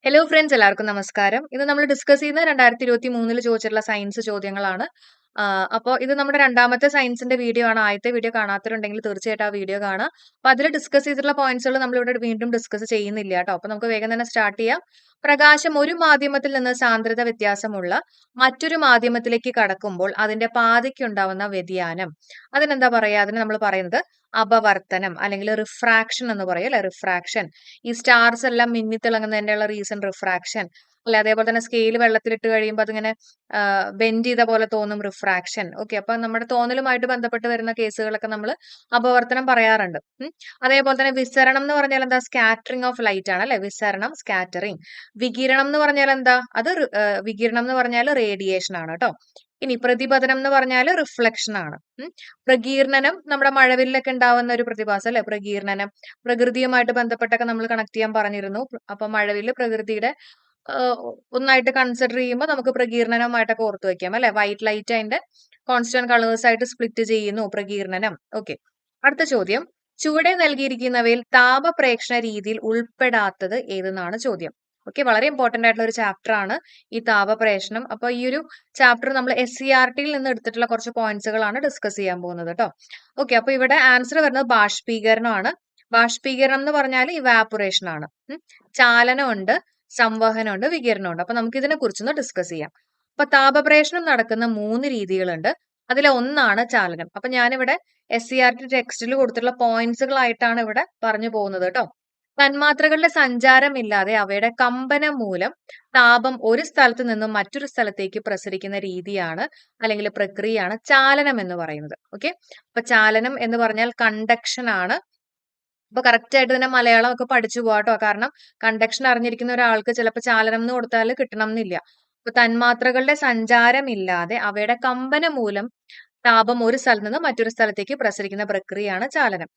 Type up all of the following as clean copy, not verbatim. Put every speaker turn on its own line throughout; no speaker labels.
Hello friends എല്ലാവർക്കും നമസ്കാരം. ഇത് നമ്മൾ ഡിസ്കസ് ചെയ്യുന്ന 2023 ചോദിച്ചിട്ടുള്ള സയൻസ് ചോദ്യങ്ങളാണ്. അപ്പോൾ ഇത് നമ്മുടെ രണ്ടാമത്തെ സയൻസിന്റെ വീഡിയോ ആണ്. ആദ്യത്തെ വീഡിയോ കാണാത്തവരുണ്ടെങ്കിൽ തീർച്ചയായിട്ടും ആ വീഡിയോ കാണുക. അപ്പോൾ അതിൽ ഡിസ്കസ് ചെയ്തിട്ടുള്ള പോയിന്റ്സുകൾ നമ്മളിവിടെ വീണ്ടും ഡിസ്കസ് ചെയ്യുന്നില്ല കേട്ടോ. അപ്പോൾ നമുക്ക് വേഗം തന്നെ സ്റ്റാർട്ട് ചെയ്യാം. പ്രകാശം ഒരു മാധ്യമത്തിൽ നിന്ന് സാന്ദ്രത വ്യത്യാസമുള്ള മറ്റൊരു മാധ്യമത്തിലേക്ക് കടക്കുമ്പോൾ അതിന്റെ പാതയ്ക്കുണ്ടാവുന്ന വ്യതിയാനം. അതിനെന്താ പറയാ? അതിന് നമ്മൾ പറയുന്നത് അപവർത്തനം അല്ലെങ്കിൽ റിഫ്രാക്ഷൻ എന്ന് പറയും അല്ലെ? റിഫ്രാക്ഷൻ. ഈ സ്റ്റാർസ് എല്ലാം മിന്നിത്തിളങ്ങുന്നതിന്റെയുള്ള റീസൺ റിഫ്രാക്ഷൻ അല്ലെ? അതേപോലെ തന്നെ സ്കെയിൽ വെള്ളത്തിലിട്ട് കഴിയുമ്പോൾ അതിങ്ങനെ ബെൻഡ് ചെയ്ത പോലെ തോന്നും റിഫ്രാക്ഷൻ. ഓക്കെ, അപ്പൊ നമ്മുടെ തോന്നലുമായിട്ട് ബന്ധപ്പെട്ട് വരുന്ന കേസുകളൊക്കെ നമ്മൾ അപവർത്തനം പറയാറുണ്ട്. അതേപോലെ തന്നെ വിസരണം എന്ന് പറഞ്ഞാൽ എന്താ? സ്കാറ്ററിംഗ് ഓഫ് ലൈറ്റ് ആണ് അല്ലെ? വിസരണം, സ്കാറ്ററിംഗ്. വികിരണം എന്ന് പറഞ്ഞാൽ എന്താ? വികിരണം എന്ന് പറഞ്ഞാൽ റേഡിയേഷൻ ആണ് കേട്ടോ. ഇനി പ്രതിപതനം എന്ന് പറഞ്ഞാൽ റിഫ്ലക്ഷൻ ആണ്. പ്രകീർണനം നമ്മുടെ മഴവില്ലൊക്കെ ഉണ്ടാവുന്ന ഒരു പ്രതിഭാസം അല്ലെ? പ്രകീർണനം പ്രകൃതിയുമായിട്ട് ബന്ധപ്പെട്ടൊക്കെ നമ്മൾ കണക്ട് ചെയ്യാൻ പറഞ്ഞിരുന്നു. അപ്പൊ മഴവില്ല് പ്രകൃതിയുടെ ഒന്നായിട്ട് കൺസിഡർ ചെയ്യുമ്പോൾ നമുക്ക് പ്രകീർണനമായിട്ടൊക്കെ ഓർത്തു വെക്കാം അല്ലെ? വൈറ്റ് ലൈറ്റ് അതിന്റെ കോൺസ്റ്റന്റ് കളേഴ്സ് ആയിട്ട് സ്പ്ലിറ്റ് ചെയ്യുന്നു പ്രകീർണനം. ഓക്കെ, അടുത്ത ചോദ്യം. ചുവടെ നൽകിയിരിക്കുന്നവയിൽ താപപ്രേക്ഷണ രീതിയിൽ ഉൾപ്പെടാത്തത് ഏതെന്നാണ് ചോദ്യം. ഓക്കെ, വളരെ ഇമ്പോർട്ടന്റ് ആയിട്ടുള്ള ഒരു ചാപ്റ്റർ ആണ് ഈ താപപ്രേഷണം. അപ്പൊ ഈ ഒരു ചാപ്റ്റർ നമ്മൾ SCERT-യിൽ നിന്ന് എടുത്തിട്ടുള്ള കുറച്ച് പോയിന്റ്സുകളാണ് ഡിസ്കസ് ചെയ്യാൻ പോകുന്നത് കേട്ടോ. ഓക്കെ, അപ്പൊ ഇവിടെ ആൻസർ വരുന്നത് ബാഷ്പീകരണമാണ്. ബാഷ്പീകരണം എന്ന് പറഞ്ഞാൽ ഇവാപൊറേഷൻ ആണ്. ചാലനമുണ്ട്, സംവഹനമുണ്ട്, വികിരണമുണ്ട്. അപ്പൊ നമുക്ക് ഇതിനെ കുറിച്ചൊന്ന് ഡിസ്കസ് ചെയ്യാം. അപ്പൊ താപപ്രേഷണം നടക്കുന്ന 3 രീതികളുണ്ട്. അതിലെ ഒന്നാണ് ചാലനം. അപ്പൊ ഞാനിവിടെ SCERT ടെക്സ്റ്റിൽ കൊടുത്തിട്ടുള്ള പോയിന്റ്സുകളായിട്ടാണ് ഇവിടെ പറഞ്ഞു പോകുന്നത് കേട്ടോ. തന്മാത്രകളുടെ സഞ്ചാരമില്ലാതെ അവയുടെ കമ്പനം മൂലം താപം ഒരു സ്ഥലത്ത് നിന്നും മറ്റൊരു സ്ഥലത്തേക്ക് പ്രസരിക്കുന്ന രീതിയാണ് അല്ലെങ്കിൽ പ്രക്രിയയാണ് ചാലനം എന്ന് പറയുന്നത്. ഓക്കെ, അപ്പൊ ചാലനം എന്ന് പറഞ്ഞാൽ കണ്ടക്ഷൻ ആണ്. അപ്പൊ കറക്റ്റ് ആയിട്ട് തന്നെ മലയാളം ഒക്കെ പഠിച്ചു പോവാട്ടോ. കാരണം കണ്ടക്ഷൻ അറിഞ്ഞിരിക്കുന്ന ഒരാൾക്ക് ചിലപ്പോൾ ചാലനം എന്ന് കൊടുത്താൽ കിട്ടണം എന്നില്ല. അപ്പൊ തന്മാത്രകളുടെ സഞ്ചാരമില്ലാതെ അവയുടെ കമ്പനം മൂലം താപം ഒരു സ്ഥലത്ത് നിന്ന് മറ്റൊരു സ്ഥലത്തേക്ക് പ്രസരിക്കുന്ന പ്രക്രിയയാണ് ചാലനം.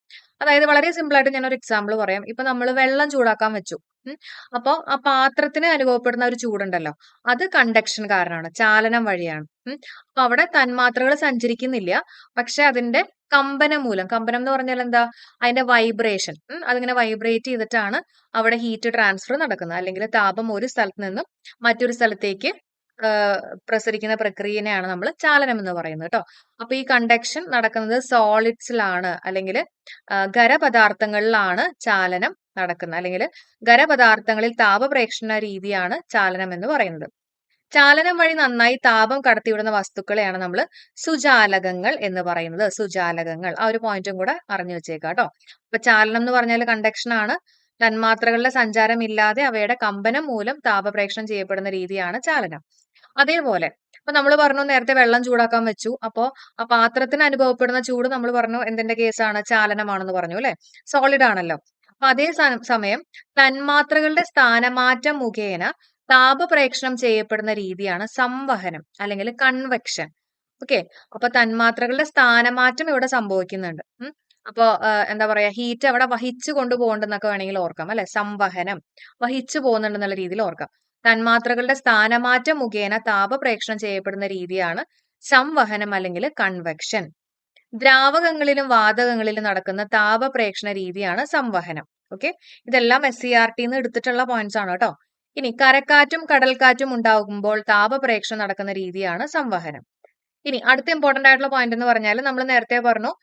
അതായത് വളരെ സിമ്പിൾ ആയിട്ട് ഞാനൊരു എക്സാമ്പിൾ പറയാം. ഇപ്പൊ നമ്മൾ വെള്ളം ചൂടാക്കാൻ വെച്ചു. അപ്പൊ ആ പാത്രത്തിന് അനുഭവപ്പെടുന്ന ഒരു ചൂടുണ്ടല്ലോ, അത് കണ്ടക്ഷൻ കാരണമാണ്, ചാലനം വഴിയാണ്. അപ്പൊ അവിടെ തന്മാത്രകൾ സഞ്ചരിക്കുന്നില്ല, പക്ഷെ അതിന്റെ കമ്പനം മൂലം, കമ്പനം എന്ന് പറഞ്ഞാൽ എന്താ? അതിന്റെ വൈബ്രേഷൻ, അതിങ്ങനെ വൈബ്രേറ്റ് ചെയ്തിട്ടാണ് അവിടെ ഹീറ്റ് ട്രാൻസ്ഫർ നടക്കുന്നത്, അല്ലെങ്കിൽ താപം ഒരു സ്ഥലത്ത് നിന്നും മറ്റൊരു സ്ഥലത്തേക്ക് പ്രസരിക്കുന്ന പ്രക്രിയനെയാണ് നമ്മൾ ചാലനം എന്ന് പറയുന്നത് കേട്ടോ. അപ്പൊ ഈ കണ്ടക്ഷൻ നടക്കുന്നത് സോളിഡ്സിലാണ് അല്ലെങ്കിൽ ഖരപദാർത്ഥങ്ങളിലാണ് ചാലനം നടക്കുന്നത്, അല്ലെങ്കിൽ ഖരപദാർത്ഥങ്ങളിൽ താപപ്രേക്ഷണ രീതിയാണ് ചാലനം എന്ന് പറയുന്നത്. ചാലനം വഴി നന്നായി താപം കടത്തിവിടുന്ന വസ്തുക്കളെയാണ് നമ്മൾ സുചാലകങ്ങൾ എന്ന് പറയുന്നത്. സുചാലകങ്ങൾ, ആ ഒരു പോയിന്റും കൂടെ അറിഞ്ഞു വെച്ചേക്കാം കേട്ടോ. അപ്പൊ ചാലനം എന്ന് പറഞ്ഞാൽ കണ്ടക്ഷൻ ആണ്. തന്മാത്രകളുടെ സഞ്ചാരം ഇല്ലാതെ അവയുടെ കമ്പനം മൂലം താപപ്രേക്ഷണം ചെയ്യപ്പെടുന്ന രീതിയാണ് ചാലനം. അതേപോലെ ഇപ്പൊ നമ്മൾ പറഞ്ഞു നേരത്തെ വെള്ളം ചൂടാക്കാൻ വെച്ചു. അപ്പോ ആ പാത്രത്തിന് അനുഭവപ്പെടുന്ന ചൂട് നമ്മൾ പറഞ്ഞു എന്തിന്റെ കേസാണ്? ചാലനമാണെന്ന് പറഞ്ഞു അല്ലെ? സോളിഡ് ആണല്ലോ. അപ്പൊ അതേ സമയം തന്മാത്രകളുടെ സ്ഥാനമാറ്റം മുഖേന താപപ്രേക്ഷണം ചെയ്യപ്പെടുന്ന രീതിയാണ് സംവഹനം അല്ലെങ്കിൽ കൺവെക്ഷൻ. ഓക്കെ, അപ്പൊ തന്മാത്രകളുടെ സ്ഥാനമാറ്റം ഇവിടെ സംഭവിക്കുന്നുണ്ട്. അപ്പോ എന്താ പറയാ, ഹീറ്റ് അവിടെ വഹിച്ചു കൊണ്ടുപോകണ്ടെന്നൊക്കെ വേണമെങ്കിൽ ഓർക്കാം അല്ലെ? സംവഹനം, വഹിച്ചു പോകുന്നുണ്ടെന്നുള്ള രീതിയിൽ ഓർക്കാം. തന്മാത്രകളുടെ സ്ഥാനമാറ്റം മുഖേന താപപ്രേക്ഷണം ചെയ്യപ്പെടുന്ന രീതിയാണ് സംവഹനം അല്ലെങ്കിൽ കൺവെക്ഷൻ. ദ്രാവകങ്ങളിലും വാതകങ്ങളിലും നടക്കുന്ന താപപ്രേക്ഷണ രീതിയാണ് സംവഹനം. ഓക്കെ, ഇതെല്ലാം SCERT-ന്ന് എടുത്തിട്ടുള്ള പോയിന്റ്സ് ആണ് കേട്ടോ. ഇനി കരക്കാറ്റും കടൽക്കാറ്റും ഉണ്ടാകുമ്പോൾ താപപ്രേക്ഷണം നടക്കുന്ന രീതിയാണ് സംവഹനം. ഇനി അടുത്ത ഇമ്പോർട്ടന്റ് ആയിട്ടുള്ള പോയിന്റ് എന്ന് പറഞ്ഞാൽ നമ്മൾ നേരത്തെ പറഞ്ഞു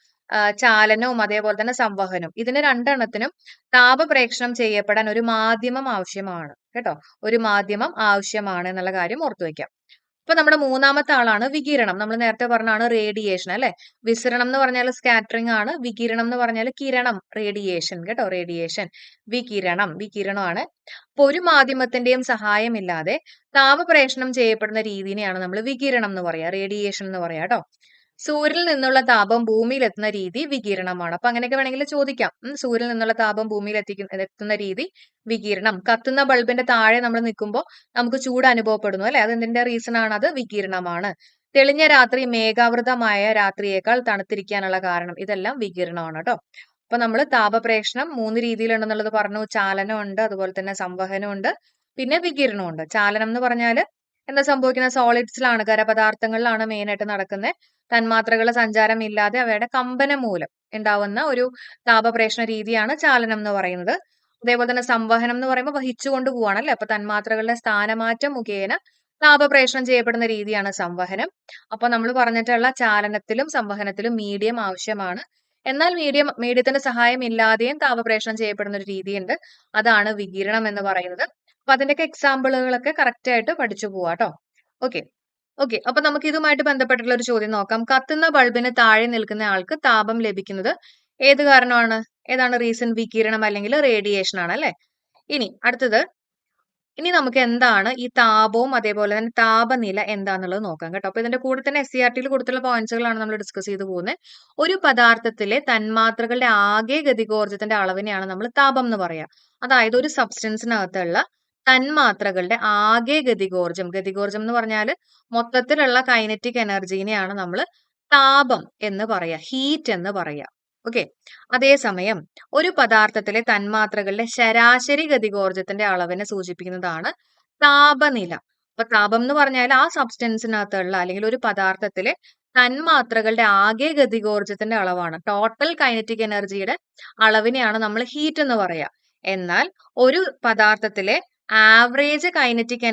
ചാലനവും അതേപോലെ തന്നെ സംവഹനവും. ഇതിന് രണ്ടെണ്ണത്തിനും താപപ്രേക്ഷണം ചെയ്യപ്പെടാൻ ഒരു മാധ്യമം ആവശ്യമാണ് കേട്ടോ. ഒരു മാധ്യമം ആവശ്യമാണ് എന്നുള്ള കാര്യം ഓർത്തു വെക്കാം. ഇപ്പൊ നമ്മുടെ മൂന്നാമത്തെ ആളാണ് വികിരണം. നമ്മൾ നേരത്തെ പറഞ്ഞാണ് റേഡിയേഷൻ അല്ലെ? വിസരണം എന്ന് പറഞ്ഞാൽ സ്കാറ്ററിംഗ് ആണ്. വികിരണം എന്ന് പറഞ്ഞാൽ കിരണം, റേഡിയേഷൻ കേട്ടോ, റേഡിയേഷൻ. വികിരണമാണ്. അപ്പൊ ഒരു മാധ്യമത്തിന്റെയും സഹായമില്ലാതെ താപപ്രേഷണം ചെയ്യപ്പെടുന്ന രീതിനെയാണ് നമ്മൾ വികിരണം എന്ന് പറയാ, റേഡിയേഷൻ എന്ന് പറയാ കേട്ടോ. സൂര്യനിൽ നിന്നുള്ള താപം ഭൂമിയിൽ എത്തുന്ന രീതി വികിരണമാണ്. അപ്പൊ അങ്ങനെയൊക്കെ വേണമെങ്കിൽ ചോദിക്കാം. സൂര്യനിൽ നിന്നുള്ള താപം ഭൂമിയിൽ എത്തുന്ന രീതി വികിരണം. കത്തുന്ന ബൾബിന്റെ താഴെ നമ്മൾ നിൽക്കുമ്പോൾ നമുക്ക് ചൂട് അനുഭവപ്പെടുന്നു അല്ലെ? അതെന്തിന്റെ റീസൺ ആണ്? അത് വികിരണമാണ്. തെളിഞ്ഞ രാത്രി മേഘാവൃതമായ രാത്രിയേക്കാൾ തണുത്തിരിക്കാനുള്ള കാരണം, ഇതെല്ലാം വികിരണമാണ് കേട്ടോ. അപ്പൊ നമ്മൾ താപപ്രേഷണം 3 രീതിയിലുണ്ടെന്നുള്ളത് പറഞ്ഞു. ചാലനം ഉണ്ട്, അതുപോലെ തന്നെ സംവഹനം ഉണ്ട്, പിന്നെ വികിരണം ഉണ്ട്. ചാലനം എന്ന് പറഞ്ഞാല് എന്താ സംഭവിക്കുന്നത്? സോളിഡ്സിലാണ്, ഖരപദാർത്ഥങ്ങളിലാണ് മെയിൻ ആയിട്ട് നടക്കുന്നത്. തന്മാത്രകളുടെ സഞ്ചാരം ഇല്ലാതെ അവയുടെ കമ്പനം മൂലം ഉണ്ടാവുന്ന ഒരു താപപ്രേഷണ രീതിയാണ് ചാലനം എന്ന് പറയുന്നത്. അതേപോലെ തന്നെ സംവഹനം എന്ന് പറയുമ്പോൾ വഹിച്ചുകൊണ്ട് പോവാണല്ലേ. അപ്പൊ തന്മാത്രകളുടെ സ്ഥാനമാറ്റം മുഖേന താപപ്രേഷണം ചെയ്യപ്പെടുന്ന രീതിയാണ് സംവഹനം. അപ്പൊ നമ്മൾ പറഞ്ഞിട്ടുള്ള ചാലനത്തിലും സംവഹനത്തിലും മീഡിയം ആവശ്യമാണ്. എന്നാൽ മീഡിയത്തിന്റെ സഹായം ഇല്ലാതെയും താപപ്രേഷണം ചെയ്യപ്പെടുന്ന ഒരു രീതിയുണ്ട്. അതാണ് വികിരണം എന്ന് പറയുന്നത്. അപ്പൊ അതിന്റെയൊക്കെ എക്സാമ്പിളുകളൊക്കെ കറക്റ്റ് ആയിട്ട് പഠിച്ചു പോവാട്ടോ. ഓക്കെ. ഓക്കെ. അപ്പൊ നമുക്ക് ഇതുമായിട്ട് ബന്ധപ്പെട്ടിട്ടുള്ള ഒരു ചോദ്യം നോക്കാം. കത്തുന്ന ബൾബിന് താഴെ നിൽക്കുന്ന ആൾക്ക് താപം ലഭിക്കുന്നത് ഏത് കാരണമാണ്? ഏതാണ് റീസൺ? വികിരണം അല്ലെങ്കിൽ റേഡിയേഷൻ ആണ് അല്ലെ? ഇനി നമുക്ക് എന്താണ് ഈ താപവും അതേപോലെ തന്നെ താപനില എന്താന്നുള്ളത് നോക്കാം കേട്ടോ. അപ്പൊ ഇതിന്റെ കൂടെ തന്നെ SCERT-യിൽ കൊടുത്തുള്ള പോയിന്റ്സുകളാണ് നമ്മൾ ഡിസ്കസ് ചെയ്ത് പോകുന്നത്. ഒരു പദാർത്ഥത്തിലെ തന്മാത്രകളുടെ ആകെ ഗതികോർജ്ജത്തിന്റെ അളവിനെയാണ് നമ്മൾ താപം എന്ന് പറയാ. അതായത് ഒരു സബ്സ്റ്റൻസിനകത്തുള്ള തന്മാത്രകളുടെ ആകെ ഗതികോർജ്ജം എന്ന് പറഞ്ഞാൽ മൊത്തത്തിലുള്ള കൈനറ്റിക് എനർജീനെയാണ് നമ്മൾ താപം എന്ന് പറയാ, ഹീറ്റ് എന്ന് പറയാ. ഓക്കെ. അതേസമയം ഒരു പദാർത്ഥത്തിലെ തന്മാത്രകളുടെ ശരാശരി ഗതികോർജ്ജത്തിന്റെ അളവിനെ സൂചിപ്പിക്കുന്നതാണ് താപനില. അപ്പൊ താപം എന്ന് പറഞ്ഞാൽ ആ സബ്സ്റ്റൻസിനകത്തുള്ള അല്ലെങ്കിൽ ഒരു പദാർത്ഥത്തിലെ തന്മാത്രകളുടെ ആകെ ഗതികോർജ്ജത്തിന്റെ അളവാണ്. ടോട്ടൽ കൈനറ്റിക് എനർജിയുടെ അളവിനെയാണ് നമ്മൾ ഹീറ്റ് എന്ന് പറയാ. എന്നാൽ ഒരു പദാർത്ഥത്തിലെ ആവറേജ് കൈനറ്റിക്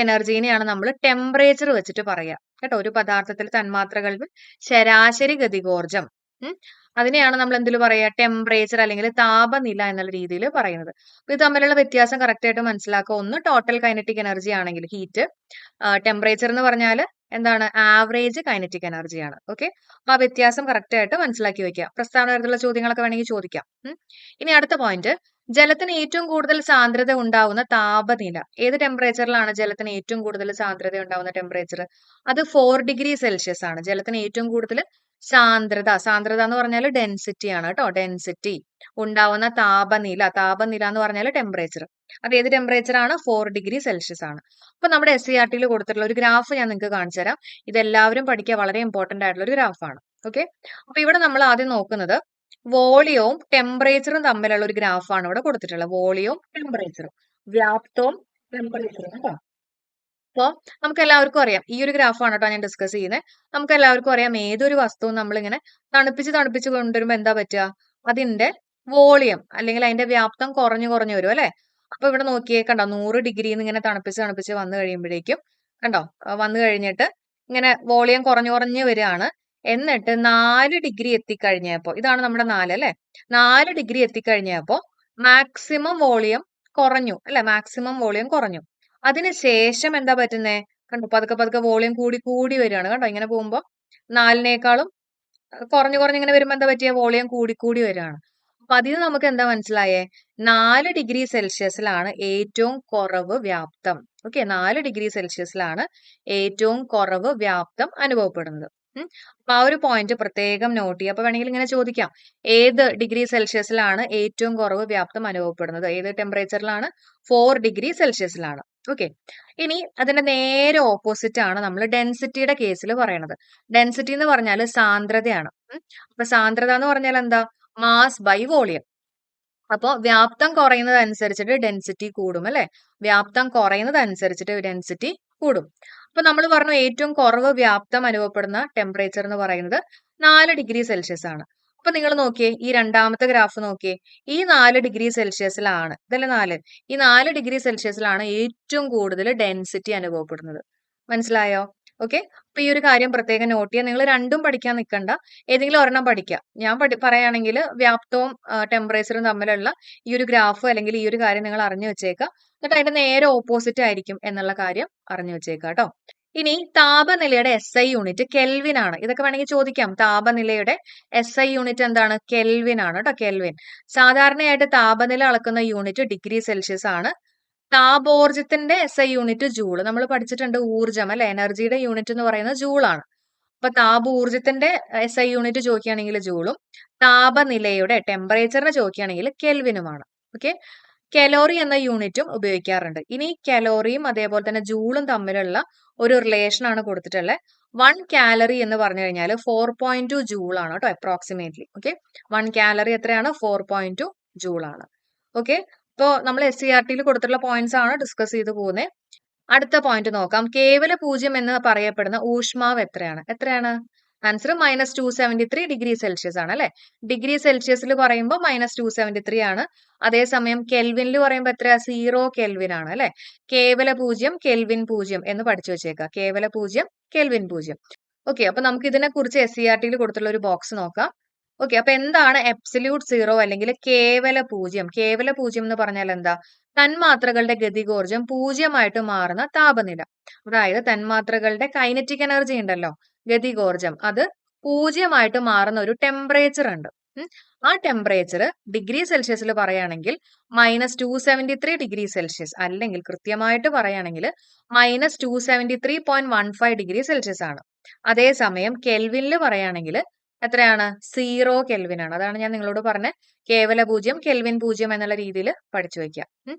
എനർജീനെയാണ് നമ്മൾ ടെമ്പറേച്ചർ വെച്ചിട്ട് പറയാ കേട്ടോ. ഒരു പദാർത്ഥത്തിലെ തന്മാത്രകളുടെ ശരാശരി ഗതികോർജ്ജം അതിനെയാണ് നമ്മൾ എന്തിൽ പറയാ? ടെമ്പറേച്ചർ അല്ലെങ്കിൽ താപനില എന്നുള്ള രീതിയിൽ പറയുന്നത്. അപ്പൊ ഇത് തമ്മിലുള്ള വ്യത്യാസം കറക്റ്റ് ആയിട്ട് മനസ്സിലാക്കുക. ഒന്ന് ടോട്ടൽ കൈനറ്റിക് എനർജി ആണെങ്കിൽ ഹീറ്റ്, ടെമ്പറേച്ചർ എന്ന് പറഞ്ഞാൽ എന്താണ്? ആവറേജ് കൈനറ്റിക് എനർജിയാണ്. ഓക്കെ. അപ്പൊ ആ വ്യത്യാസം കറക്റ്റ് ആയിട്ട് മനസ്സിലാക്കി വെക്കുക. പ്രസ്താവന തരത്തിലുള്ള ചോദ്യങ്ങളൊക്കെ വേണമെങ്കിൽ ചോദിക്കാം. ഇനി അടുത്ത പോയിന്റ്, ജലത്തിന് ഏറ്റവും കൂടുതൽ സാന്ദ്രത ഉണ്ടാവുന്ന താപനില ഏത് ടെമ്പറേച്ചറിലാണ്? ജലത്തിന് ഏറ്റവും കൂടുതൽ സാന്ദ്രത ഉണ്ടാവുന്ന ടെമ്പറേച്ചർ അത് 4 ഡിഗ്രി സെൽഷ്യസ് ആണ്. ജലത്തിന് ഏറ്റവും കൂടുതൽ സാന്ദ്രത എന്ന് പറഞ്ഞാൽ ഡെൻസിറ്റി ആണ് കേട്ടോ. ഡെൻസിറ്റി ഉണ്ടാവുന്ന താപനില എന്ന് പറഞ്ഞാൽ ടെമ്പറേച്ചർ. അത് ഏത് ടെമ്പറേച്ചർ ആണ്? 4 ഡിഗ്രി സെൽഷ്യസ് ആണ്. അപ്പൊ നമ്മുടെ SCERT-യിൽ കൊടുത്തിട്ടുള്ള ഒരു ഗ്രാഫ് ഞാൻ നിങ്ങൾക്ക് കാണിച്ചു തരാം. ഇതെല്ലാവരും പഠിക്കുക, വളരെ ഇമ്പോർട്ടന്റ് ആയിട്ടുള്ള ഒരു ഗ്രാഫാണ്. ഓക്കെ. അപ്പൊ ഇവിടെ നമ്മൾ ആദ്യം നോക്കുന്നത് വോളിയവും ടെമ്പറേച്ചറും തമ്മിലുള്ള ഒരു ഗ്രാഫാണ് ഇവിടെ കൊടുത്തിട്ടുള്ളത്. വോളിയവും ടെമ്പറേച്ചറും, വ്യാപ്തവും ടെമ്പറേച്ചറും കേട്ടോ. അപ്പൊ നമുക്ക് എല്ലാവർക്കും അറിയാം, ഈ ഒരു ഗ്രാഫാണ് കേട്ടോ ഞാൻ ഡിസ്കസ് ചെയ്യുന്നത്. നമുക്ക് എല്ലാവർക്കും അറിയാം, ഏതൊരു വസ്തുവും നമ്മളിങ്ങനെ തണുപ്പിച്ച് കൊണ്ടുവരുമ്പോ എന്താ പറ്റുക? അതിന്റെ വോളിയം അല്ലെങ്കിൽ അതിന്റെ വ്യാപ്തം കുറഞ്ഞു വരും അല്ലെ? അപ്പൊ ഇവിടെ നോക്കിയേ, കണ്ടോ, 100 ഡിഗ്രിയിൽ നിന്ന് ഇങ്ങനെ തണുപ്പിച്ച് വന്നു കഴിയുമ്പോഴേക്കും കണ്ടോ, വന്നു കഴിഞ്ഞിട്ട് ഇങ്ങനെ വോളിയം കുറഞ്ഞു വരികയാണ്. എന്നിട്ട് 4 ഡിഗ്രി എത്തിക്കഴിഞ്ഞപ്പോ, ഇതാണ് നമ്മുടെ 4 അല്ലെ? 4 ഡിഗ്രി എത്തിക്കഴിഞ്ഞപ്പോ മാക്സിമം വോളിയം കുറഞ്ഞു അല്ലെ? മാക്സിമം വോളിയം കുറഞ്ഞു. അതിനുശേഷം എന്താ പറ്റുന്നേ? കണ്ടോ, പതുക്കെ വോളിയം കൂടി വരികയാണ് കണ്ടോ. ഇങ്ങനെ പോകുമ്പോ 4-നേക്കാളും കുറഞ്ഞു ഇങ്ങനെ വരുമ്പോ എന്താ പറ്റിയ? വോളിയം കൂടി വരികയാണ്. അപ്പൊ അതിന് നമുക്ക് എന്താ മനസ്സിലായേ? 4 ഡിഗ്രി സെൽഷ്യസിലാണ് ഏറ്റവും കുറവ് വ്യാപ്തം. ഓക്കെ, 4 ഡിഗ്രി സെൽഷ്യസിലാണ് ഏറ്റവും കുറവ് വ്യാപ്തം അനുഭവപ്പെടുന്നത്. അപ്പൊ ആ ഒരു പോയിന്റ് പ്രത്യേകം നോട്ട് ചെയ്യുക. അപ്പൊ വേണമെങ്കിൽ ഇങ്ങനെ ചോദിക്കാം, ഏത് ഡിഗ്രി സെൽഷ്യസിലാണ് ഏറ്റവും കുറവ് വ്യാപ്തം അനുഭവപ്പെടുന്നത്? ഏത് ടെമ്പറേച്ചറിലാണ്? 4 ഡിഗ്രി സെൽഷ്യസിലാണ്. ഓക്കെ. ഇനി അതിന്റെ നേരെ ഓപ്പോസിറ്റ് ആണ് നമ്മൾ ഡെൻസിറ്റിയുടെ കേസിൽ പറയണത്. ഡെൻസിറ്റി എന്ന് പറഞ്ഞാൽ സാന്ദ്രതയാണ്. അപ്പൊ സാന്ദ്രത എന്ന് പറഞ്ഞാൽ എന്താ? Mass by volume. അപ്പൊ വ്യാപ്തം കുറയുന്നതനുസരിച്ചിട്ട് ഡെൻസിറ്റി കൂടും അല്ലെ? വ്യാപ്തം കുറയുന്നതനുസരിച്ചിട്ട് ഡെൻസിറ്റി കൂടും. അപ്പൊ നമ്മൾ പറഞ്ഞു ഏറ്റവും കുറവ് വ്യാപ്തം അനുഭവപ്പെടുന്ന ടെമ്പറേച്ചർ എന്ന് പറയുന്നത് 4 ഡിഗ്രി സെൽഷ്യസ് ആണ്. അപ്പൊ നിങ്ങൾ നോക്കിയേ, ഈ രണ്ടാമത്തെ ഗ്രാഫ് നോക്കിയേ, ഈ 4 ഡിഗ്രി സെൽഷ്യസിലാണ്, ഇതല്ലേ 4, ഈ 4 ഡിഗ്രി സെൽഷ്യസിലാണ് ഏറ്റവും കൂടുതൽ ഡെൻസിറ്റി അനുഭവപ്പെടുന്നത്. മനസ്സിലായോ? ഓക്കെ. അപ്പൊ ഈ ഒരു കാര്യം പ്രത്യേകം നോട്ട് ചെയ്യുക. നിങ്ങൾ രണ്ടും പഠിക്കാൻ നിൽക്കണ്ട, ഏതെങ്കിലും ഒരെണ്ണം പഠിക്കുക. ഞാൻ പറയുകയാണെങ്കിൽ വ്യാപ്തവും ടെമ്പറേച്ചറും തമ്മിലുള്ള ഈ ഒരു ഗ്രാഫ് അല്ലെങ്കിൽ ഈ ഒരു കാര്യം നിങ്ങൾ അറിഞ്ഞു വെച്ചേക്കുക. എന്നിട്ട് അതിന്റെ നേരെ ഓപ്പോസിറ്റ് ആയിരിക്കും എന്നുള്ള കാര്യം അറിഞ്ഞു വെച്ചേക്കുക കേട്ടോ. ഇനി താപനിലയുടെ SI യൂണിറ്റ് കെൽവിൻ ആണ്. ഇതൊക്കെ വേണമെങ്കിൽ ചോദിക്കാം. താപനിലയുടെ SI യൂണിറ്റ് എന്താണ്? കെൽവിൻ ആണ് കേട്ടോ. കെൽവിൻ. സാധാരണയായിട്ട് താപനില അളക്കുന്ന യൂണിറ്റ് ഡിഗ്രി സെൽഷ്യസ് ആണ്. താപോർജ്ജത്തിന്റെ SI യൂണിറ്റ് ജൂൾ. നമ്മൾ പഠിച്ചിട്ടുണ്ട് ഊർജ്ജം അല്ലെ? എനർജിയുടെ യൂണിറ്റ് എന്ന് പറയുന്നത് ജൂളാണ്. അപ്പൊ താപോർജ്ജത്തിന്റെ SI യൂണിറ്റ് ചോദിക്കുകയാണെങ്കിൽ ജൂളും, താപനിലയുടെ ടെമ്പറേച്ചറിനെ ചോദിക്കുകയാണെങ്കിൽ കെൽവിനുമാണ്. ഓക്കെ. കലോറി എന്ന യൂണിറ്റും ഉപയോഗിക്കാറുണ്ട്. ഇനി കലോറിയും അതേപോലെ തന്നെ ജൂളും തമ്മിലുള്ള ഒരു റിലേഷൻ ആണ് കൊടുത്തിട്ടുള്ളത്. 1 കാലറി എന്ന് പറഞ്ഞു കഴിഞ്ഞാൽ 4.2 ജൂൾ ആണ് കേട്ടോ, അപ്രോക്സിമേറ്റ്ലി. ഓക്കെ. 1 കാലറി എത്രയാണ്? 4.2 ജൂൾ ആണ്. ഓക്കെ. ഇപ്പോ നമ്മൾ SCERT-യിൽ കൊടുത്തിട്ടുള്ള പോയിന്റ്സ് ആണ് ഡിസ്കസ് ചെയ്ത് പോകുന്നത്. അടുത്ത പോയിന്റ് നോക്കാം. കേവല പൂജ്യം എന്ന് പറയപ്പെടുന്ന ഊഷ്മാവ് എത്രയാണ്? ആൻസർ -273 ഡിഗ്രി സെൽഷ്യസ് ആണ് അല്ലെ. ഡിഗ്രി സെൽഷ്യസിൽ പറയുമ്പോൾ -273 ആണ്. അതേസമയം കെൽവിനിൽ പറയുമ്പോൾ എത്രയാ? 0 കെൽവിൻ ആണ് അല്ലെ. കേവല പൂജ്യം കെൽവിൻ പൂജ്യം എന്ന് പഠിച്ചു വെച്ചേക്കാം. കേവല പൂജ്യം കെൽവിൻ പൂജ്യം. ഓക്കെ, അപ്പൊ നമുക്ക് ഇതിനെ കുറിച്ച് SCERT കൊടുത്തുള്ള ഒരു ബോക്സ് നോക്കാം. ഓക്കെ, അപ്പൊ എന്താണ് എബ്സല്യൂട്ട് സീറോ അല്ലെങ്കിൽ കേവല പൂജ്യം? കേവല പൂജ്യം എന്ന് പറഞ്ഞാൽ എന്താ? തന്മാത്രകളുടെ ഗതികോർജം പൂജ്യമായിട്ട് മാറുന്ന താപനില. അതായത് തന്മാത്രകളുടെ കൈനറ്റിക് എനർജി ഉണ്ടല്ലോ, ഗതികോർജം, അത് പൂജ്യമായിട്ട് മാറുന്ന ഒരു ടെമ്പറേച്ചർ ഉണ്ട്. ആ ടെമ്പറേച്ചർ ഡിഗ്രി സെൽഷ്യസിൽ പറയുകയാണെങ്കിൽ -273 ഡിഗ്രി സെൽഷ്യസ്, അല്ലെങ്കിൽ കൃത്യമായിട്ട് പറയുകയാണെങ്കിൽ -273.15 ഡിഗ്രി സെൽഷ്യസ് ആണ്. അതേസമയം കെൽവിനിൽ പറയുകയാണെങ്കിൽ എത്രയാണ്? 0 കെൽവിൻ ആണ്. അതാണ് ഞാൻ നിങ്ങളോട് പറഞ്ഞ കേവല പൂജ്യം കെൽവിൻ പൂജ്യം എന്നുള്ള രീതിയിൽ പഠിച്ചു വെക്കാം.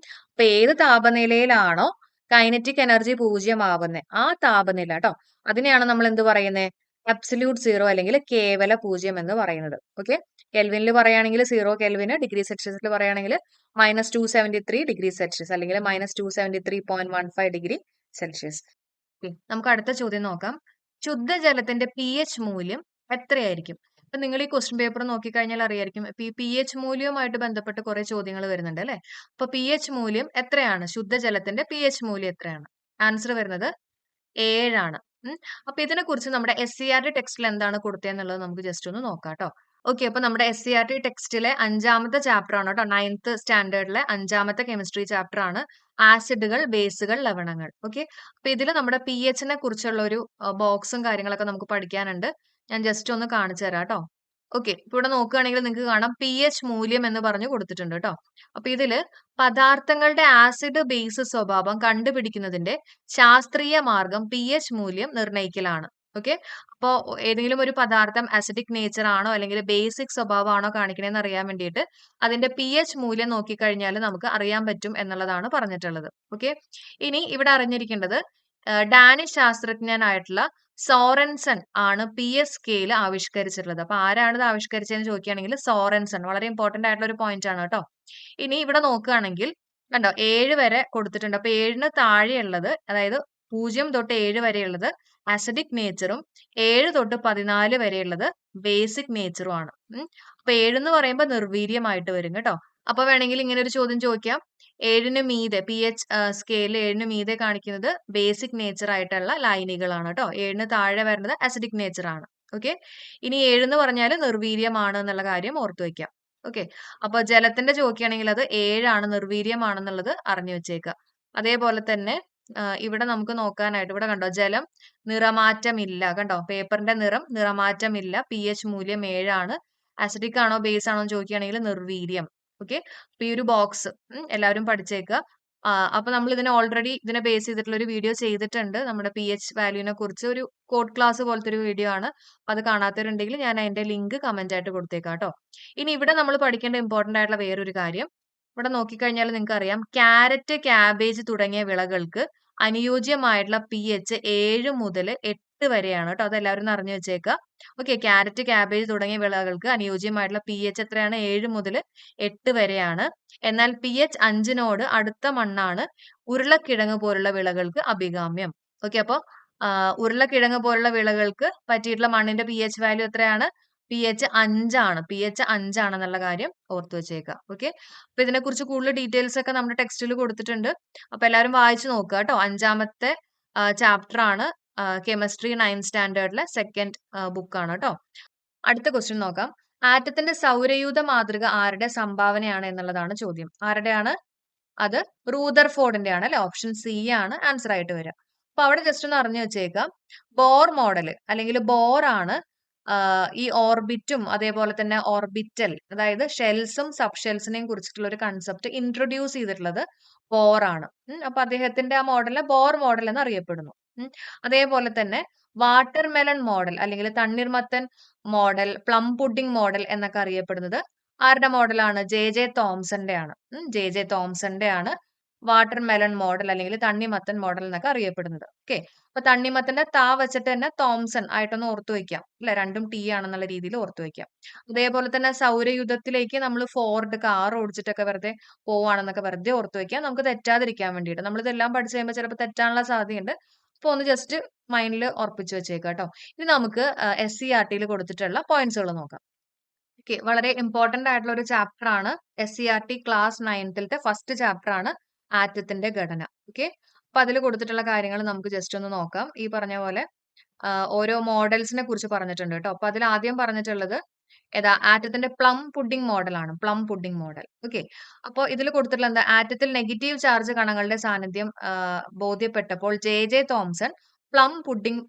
അപ്പൊ ഏത് താപനിലയിലാണോ കൈനറ്റിക് എനർജി പൂജ്യമാവുന്നത്, ആ താപനില കേട്ടോ, അതിനെയാണ് നമ്മൾ എന്ത് പറയുന്നത്? അബ്സല്യൂട്ട് സീറോ അല്ലെങ്കിൽ കേവല പൂജ്യം എന്ന് പറയുന്നത്. ഓക്കെ, കെൽവിനിൽ പറയുകയാണെങ്കിൽ 0 കെൽവിന്, ഡിഗ്രി സെൽഷ്യസിൽ പറയുകയാണെങ്കിൽ -273 ഡിഗ്രി സെൽഷ്യസ് അല്ലെങ്കിൽ -273.15 ഡിഗ്രി സെൽഷ്യസ്. നമുക്ക് അടുത്ത ചോദ്യം നോക്കാം. ശുദ്ധജലത്തിന്റെ pH മൂല്യം എത്രയായിരിക്കും? ഇപ്പൊ നിങ്ങൾ ഈ ക്വസ്റ്റ്യൻ പേപ്പർ നോക്കിക്കഴിഞ്ഞാൽ അറിയായിരിക്കും, ഇപ്പൊ ഈ pH മൂല്യവുമായിട്ട് ബന്ധപ്പെട്ട് കുറെ ചോദ്യങ്ങൾ വരുന്നുണ്ട് അല്ലെ. അപ്പൊ pH മൂല്യം എത്രയാണ്? ശുദ്ധജലത്തിന്റെ pH മൂല്യം എത്രയാണ്? ആൻസർ വരുന്നത് 7 ആണ്. അപ്പൊ ഇതിനെ കുറിച്ച് നമ്മുടെ SCERT ടെക്സ്റ്റിൽ എന്താണ് കൊടുത്തതെന്നുള്ളത് നമുക്ക് ജസ്റ്റ് ഒന്ന് നോക്കാം കേട്ടോ. ഓക്കെ, അപ്പൊ നമ്മുടെ SCERT ടെക്സ്റ്റിലെ 5ാമത്തെ ചാപ്റ്റർ ആണ് കേട്ടോ, 9th സ്റ്റാൻഡേർഡിലെ 5ാമത്തെ കെമിസ്ട്രി ചാപ്റ്റർ ആണ് ആസിഡുകൾ, ബേസുകൾ, ലവണങ്ങൾ. ഓക്കെ, അപ്പൊ ഇതിൽ നമ്മുടെ pH നെ കുറിച്ചുള്ള ഒരു ബോക്സും കാര്യങ്ങളൊക്കെ നമുക്ക് പഠിക്കാനുണ്ട്. ഞാൻ ജസ്റ്റ് ഒന്ന് കാണിച്ചു തരാം കേട്ടോ. ഓക്കെ, ഇപ്പൊ ഇവിടെ നോക്കുകയാണെങ്കിൽ നിങ്ങൾക്ക് കാണാം pH മൂല്യം എന്ന് പറഞ്ഞു കൊടുത്തിട്ടുണ്ട് കേട്ടോ. അപ്പൊ ഇതില് പദാർത്ഥങ്ങളുടെ ആസിഡ് ബേസ് സ്വഭാവം കണ്ടുപിടിക്കുന്നതിന്റെ ശാസ്ത്രീയ മാർഗം pH മൂല്യം നിർണ്ണയിക്കലാണ്. ഓക്കെ, അപ്പോ ഏതെങ്കിലും ഒരു പദാർത്ഥം അസിഡിക് നേച്ചർ ആണോ അല്ലെങ്കിൽ ബേസിക് സ്വഭാവമാണോ കാണിക്കണേന്ന് അറിയാൻ വേണ്ടിയിട്ട് അതിന്റെ pH മൂല്യം നോക്കിക്കഴിഞ്ഞാൽ നമുക്ക് അറിയാൻ പറ്റും എന്നുള്ളതാണ് പറഞ്ഞിട്ടുള്ളത്. ഓക്കെ, ഇനി ഇവിടെ അറിഞ്ഞിരിക്കേണ്ടത് ഡാനിഷ് ശാസ്ത്രജ്ഞനായിട്ടുള്ള സോറൻസൺ ആണ് pH സ്കെയിൽ ആവിഷ്കരിച്ചിട്ടുള്ളത്. അപ്പൊ ആരാണ് ഇത് ആവിഷ്കരിച്ചതെന്ന് ചോദിക്കുകയാണെങ്കിൽ സോറൻസൺ. വളരെ ഇമ്പോർട്ടന്റ് ആയിട്ടുള്ള ഒരു പോയിന്റ് ആണ് കേട്ടോ. ഇനി ഇവിടെ നോക്കുകയാണെങ്കിൽ കണ്ടോ, 7 വരെ കൊടുത്തിട്ടുണ്ട്. അപ്പൊ 7ന് താഴെയുള്ളത്, അതായത് 0 തൊട്ട് 7 വരെയുള്ളത് അസിഡിക് നേച്ചറും 7 തൊട്ട് 14 വരെയുള്ളത് ബേസിക് നേച്ചറും ആണ്. അപ്പൊ 7 എന്ന് പറയുമ്പോൾ നിർവീര്യമായിട്ട് വരും കേട്ടോ. അപ്പൊ വേണമെങ്കിൽ ഇങ്ങനെ ഒരു ചോദ്യം ചോദിക്കാം, 7ന് മീതെ pH സ്കെയിലിൽ 7ന് മീതെ കാണിക്കുന്നത് ബേസിക് നേച്ചർ ആയിട്ടുള്ള ലൈനുകളാണ് കേട്ടോ. 7ന് താഴെ വരുന്നത് അസിഡിക് നേച്ചർ ആണ്. ഓക്കെ, ഇനി 7 എന്ന് പറഞ്ഞാൽ നിർവീര്യമാണ് എന്നുള്ള കാര്യം ഓർത്തു വെക്കാം. ഓക്കെ, അപ്പൊ ജലത്തിന്റെ ചോദിക്കുകയാണെങ്കിൽ അത് 7 ആണ്, നിർവീര്യമാണെന്നുള്ളത് അറിഞ്ഞു വെച്ചേക്കുക. അതേപോലെ തന്നെ ഇവിടെ നമുക്ക് നോക്കാനായിട്ട്, ഇവിടെ കണ്ടോ, ജലം നിറമാറ്റമില്ല. കണ്ടോ, പേപ്പറിന്റെ നിറമാറ്റമില്ല, pH മൂല്യം 7 ആണ്. അസിഡിക് ആണോ ബേസ് ആണോ എന്ന് ചോദിക്കുകയാണെങ്കിൽ നിർവീര്യം. ഓക്കെ, അപ്പൊ ഈ ഒരു ബോക്സ് എല്ലാവരും പഠിച്ചേക്കുക. അപ്പൊ നമ്മൾ ഇതിനെ ബേസ് ചെയ്തിട്ടുള്ള ഒരു വീഡിയോ ചെയ്തിട്ടുണ്ട്. നമ്മുടെ pH വാല്യൂവിനെ കുറിച്ച് ഒരു കോഡ് ക്ലാസ് പോലത്തെ ഒരു വീഡിയോ ആണ്. അത് കാണാത്തവരുണ്ടെങ്കിൽ ഞാൻ അതിന്റെ ലിങ്ക് കമന്റ് ആയിട്ട് കൊടുത്തേക്കാം കേട്ടോ. ഇനി ഇവിടെ നമ്മൾ പഠിക്കേണ്ട ഇമ്പോർട്ടന്റ് ആയിട്ടുള്ള വേറൊരു കാര്യം, ഇവിടെ നോക്കിക്കഴിഞ്ഞാൽ നിങ്ങൾക്ക് അറിയാം, ക്യാരറ്റ്, ക്യാബേജ് തുടങ്ങിയ വിളകൾക്ക് അനുയോജ്യമായിട്ടുള്ള pH 7 മുതൽ 8 വരെയാണ് കേട്ടോ. അത് എല്ലാവരും അറിഞ്ഞു വെച്ചേക്കുക. ഓക്കെ, ക്യാരറ്റ്, ക്യാബേജ് തുടങ്ങിയ വിളകൾക്ക് അനുയോജ്യമായിട്ടുള്ള pH എത്രയാണ്? 7 മുതൽ 8 വരെയാണ്. എന്നാൽ pH 5നോട് അടുത്ത മണ്ണാണ് ഉരുളക്കിഴങ്ങ് പോലുള്ള വിളകൾക്ക് അഭികാമ്യം. ഓക്കെ, അപ്പൊ ഉരുളക്കിഴങ്ങ് പോലുള്ള വിളകൾക്ക് പറ്റിയിട്ടുള്ള മണ്ണിന്റെ pH വാല്യൂ എത്രയാണ്? pH 5 ആണ്. pH 5 ആണെന്നുള്ള കാര്യം ഓർത്തു വെച്ചേക്കുക. ഓക്കെ, അപ്പൊ ഇതിനെക്കുറിച്ച് കൂടുതൽ ഡീറ്റെയിൽസ് ഒക്കെ നമ്മുടെ ടെക്സ്റ്റിൽ കൊടുത്തിട്ടുണ്ട്. അപ്പൊ എല്ലാവരും വായിച്ചു നോക്കുക കേട്ടോ. 5ാമത്തെ ചാപ്റ്റർ ആണ്, കെമിസ്ട്രി 9th സ്റ്റാൻഡേർഡിലെ 2nd ബുക്കാണ് കേട്ടോ. അടുത്ത ക്വസ്റ്റ്യൻ നോക്കാം. ആറ്റത്തിന്റെ സൗരയൂഥ മാതൃക ആരുടെ സംഭാവനയാണ് എന്നുള്ളതാണ് ചോദ്യം. ആരുടെയാണ്? അത് റൂദർഫോർഡിന്റെ ആണ് അല്ലെ. ഓപ്ഷൻ സി ആണ് ആൻസർ ആയിട്ട് വരിക. അപ്പൊ അവിടെ ജസ്റ്റ് ഒന്ന് അറിഞ്ഞു വെച്ചേക്കാം, ബോർ മോഡൽ അല്ലെങ്കിൽ ബോർ ആണ് ഈ ഓർബിറ്റും അതേപോലെ തന്നെ ഓർബിറ്റൽ, അതായത് ഷെൽസും സബ് ഷെൽസിനെയും കുറിച്ചിട്ടുള്ള ഒരു കൺസെപ്റ്റ് ഇൻട്രൊഡ്യൂസ് ചെയ്തിട്ടുള്ളത് ബോർ ആണ്. അപ്പൊ അദ്ദേഹത്തിന്റെ ആ മോഡലിനെ ബോർ മോഡൽ എന്ന് അറിയപ്പെടുന്നു. അതേപോലെ തന്നെ വാട്ടർ മെലൺ മോഡൽ അല്ലെങ്കിൽ തണ്ണീർമത്തൻ മോഡൽ, പ്ലം പുഡിംഗ് മോഡൽ എന്നൊക്കെ അറിയപ്പെടുന്നത് ആരുടെ മോഡലാണ്? ജെ തോംസന്റെ ആണ്. ജെ തോംസന്റെ ആണ് വാട്ടർ മെലൺ മോഡൽ അല്ലെങ്കിൽ തണ്ണിമത്തൻ മോഡൽ എന്നൊക്കെ അറിയപ്പെടുന്നത്. ഓക്കെ, അപ്പൊ തണ്ണിമത്തന്റെ താ വെച്ചിട്ട് തന്നെ തോംസൺ ആയിട്ടൊന്ന് ഓർത്തു വെക്കാം അല്ലെ, രണ്ടും ടി ആണെന്നുള്ള രീതിയിൽ ഓർത്തു വെക്കാം. അതേപോലെ തന്നെ സൗരയുധത്തിലേക്ക് നമ്മൾ ഫോർഡ് കാർ ഓടിച്ചിട്ടൊക്കെ വെറുതെ പോവാണെന്നൊക്കെ വെറുതെ ഓർത്തു വെക്കാം, നമുക്ക് തെറ്റാതിരിക്കാൻ വേണ്ടിയിട്ട്. നമ്മൾ ഇതെല്ലാം പഠിച്ചു കഴിയുമ്പോൾ ചിലപ്പോൾ തെറ്റാനുള്ള സാധ്യതയുണ്ട്. അപ്പൊ ഒന്ന് ജസ്റ്റ് മൈൻഡിൽ ഉറപ്പിച്ച് വെച്ചേക്കാം കേട്ടോ. ഇനി നമുക്ക് SCERT കൊടുത്തിട്ടുള്ള പോയിന്റ്സുകൾ നോക്കാം. ഓക്കെ, വളരെ ഇമ്പോർട്ടന്റ് ആയിട്ടുള്ള ഒരു ചാപ്റ്റർ ആണ്. SCERT class 9th first chapter ആണ് ആറ്റത്തിന്റെ ഘടന. ഓക്കെ, അപ്പൊ അതിൽ കൊടുത്തിട്ടുള്ള കാര്യങ്ങൾ നമുക്ക് ജസ്റ്റ് ഒന്ന് നോക്കാം. ഈ പറഞ്ഞ പോലെ ഓരോ മോഡൽസിനെ കുറിച്ച് പറഞ്ഞിട്ടുണ്ട് കേട്ടോ. അപ്പൊ അതിൽ ആദ്യം പറഞ്ഞിട്ടുള്ളത് ഏതാ, ആറ്റത്തിന്റെ പ്ലം പുഡിംഗ് മോഡൽ ആണ്. Plum pudding model. ഓക്കെ, അപ്പോൾ ഇതിൽ കൊടുത്തിട്ടുള്ള എന്താ, ആറ്റത്തിൽ നെഗറ്റീവ് ചാർജ് കണങ്ങളുടെ സാന്നിധ്യം ബോധ്യപ്പെട്ടപ്പോൾ J Thomson plum pudding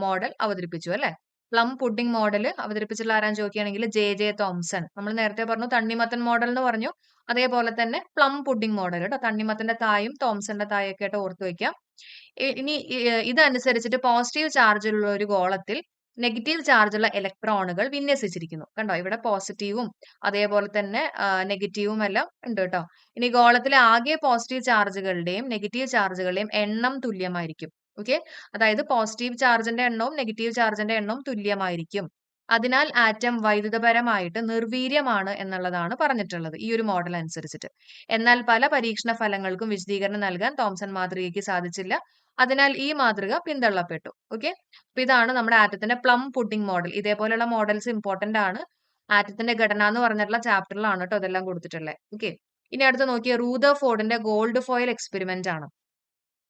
model അവതരിപ്പിച്ചു അല്ലെ. പ്ലം പുഡിംഗ് മോഡൽ അവതരിപ്പിച്ചിട്ടുള്ള ആരാന്ന് ചോദിക്കുകയാണെങ്കിൽ ജെ തോംസൺ. നമ്മൾ നേരത്തെ പറഞ്ഞു തണ്ണിമത്തൻ മോഡൽ എന്ന് പറഞ്ഞു, അതേപോലെ തന്നെ പ്ലം പുഡിംഗ് മോഡൽ കേട്ടോ. തണ്ണിമത്തന്റെ തായും തോംസന്റെ തായും ഒക്കെ ആയിട്ട് ഓർത്ത് വയ്ക്കാം. ഇനി ഇതനുസരിച്ചിട്ട് പോസിറ്റീവ് ചാർജുള്ള ഒരു ഗോളത്തിൽ നെഗറ്റീവ് ചാർജുള്ള ഇലക്ട്രോണുകൾ വിന്യസിച്ചിരിക്കുന്നു. കണ്ടോ, ഇവിടെ പോസിറ്റീവും അതേപോലെ തന്നെ നെഗറ്റീവും എല്ലാം ഉണ്ട് കേട്ടോ. ഇനി ഗോളത്തിലെ ആകെ പോസിറ്റീവ് ചാർജുകളുടെയും നെഗറ്റീവ് ചാർജുകളുടെയും എണ്ണം തുല്യമായിരിക്കും. ഓക്കെ, അതായത് പോസിറ്റീവ് ചാർജിന്റെ എണ്ണവും നെഗറ്റീവ് ചാർജിന്റെ എണ്ണവും തുല്യമായിരിക്കും. അതിനാൽ ആറ്റം വൈദ്യുതപരമായിട്ട് നിർവീര്യമാണ് എന്നുള്ളതാണ് പറഞ്ഞിട്ടുള്ളത് ഈ ഒരു മോഡൽ അനുസരിച്ചിട്ട്. എന്നാൽ പല പരീക്ഷണ ഫലങ്ങൾക്കും വിശദീകരണം നൽകാൻ തോംസൺ മാതൃകയ്ക്ക് സാധിച്ചില്ല. അതിനാൽ ഈ മാതൃക പിന്തള്ളപ്പെട്ടു. ഓക്കെ, അപ്പൊ ഇതാണ് നമ്മുടെ ആറ്റത്തിന്റെ പ്ലം പുഡിംഗ് മോഡൽ. ഇതേപോലെയുള്ള മോഡൽസ് ഇമ്പോർട്ടന്റ് ആണ്. ആറ്റത്തിന്റെ ഘടന എന്ന് പറഞ്ഞിട്ടുള്ള ചാപ്റ്ററിലാണ് കേട്ടോ ഇതെല്ലാം കൊടുത്തിട്ടുള്ളത്. ഓക്കെ, ഇനി അടുത്ത് നോക്കിയ റൂദർഫോർഡിന്റെ ഗോൾഡ് ഫോയിൽ എക്സ്പെരിമെന്റ് ആണ്.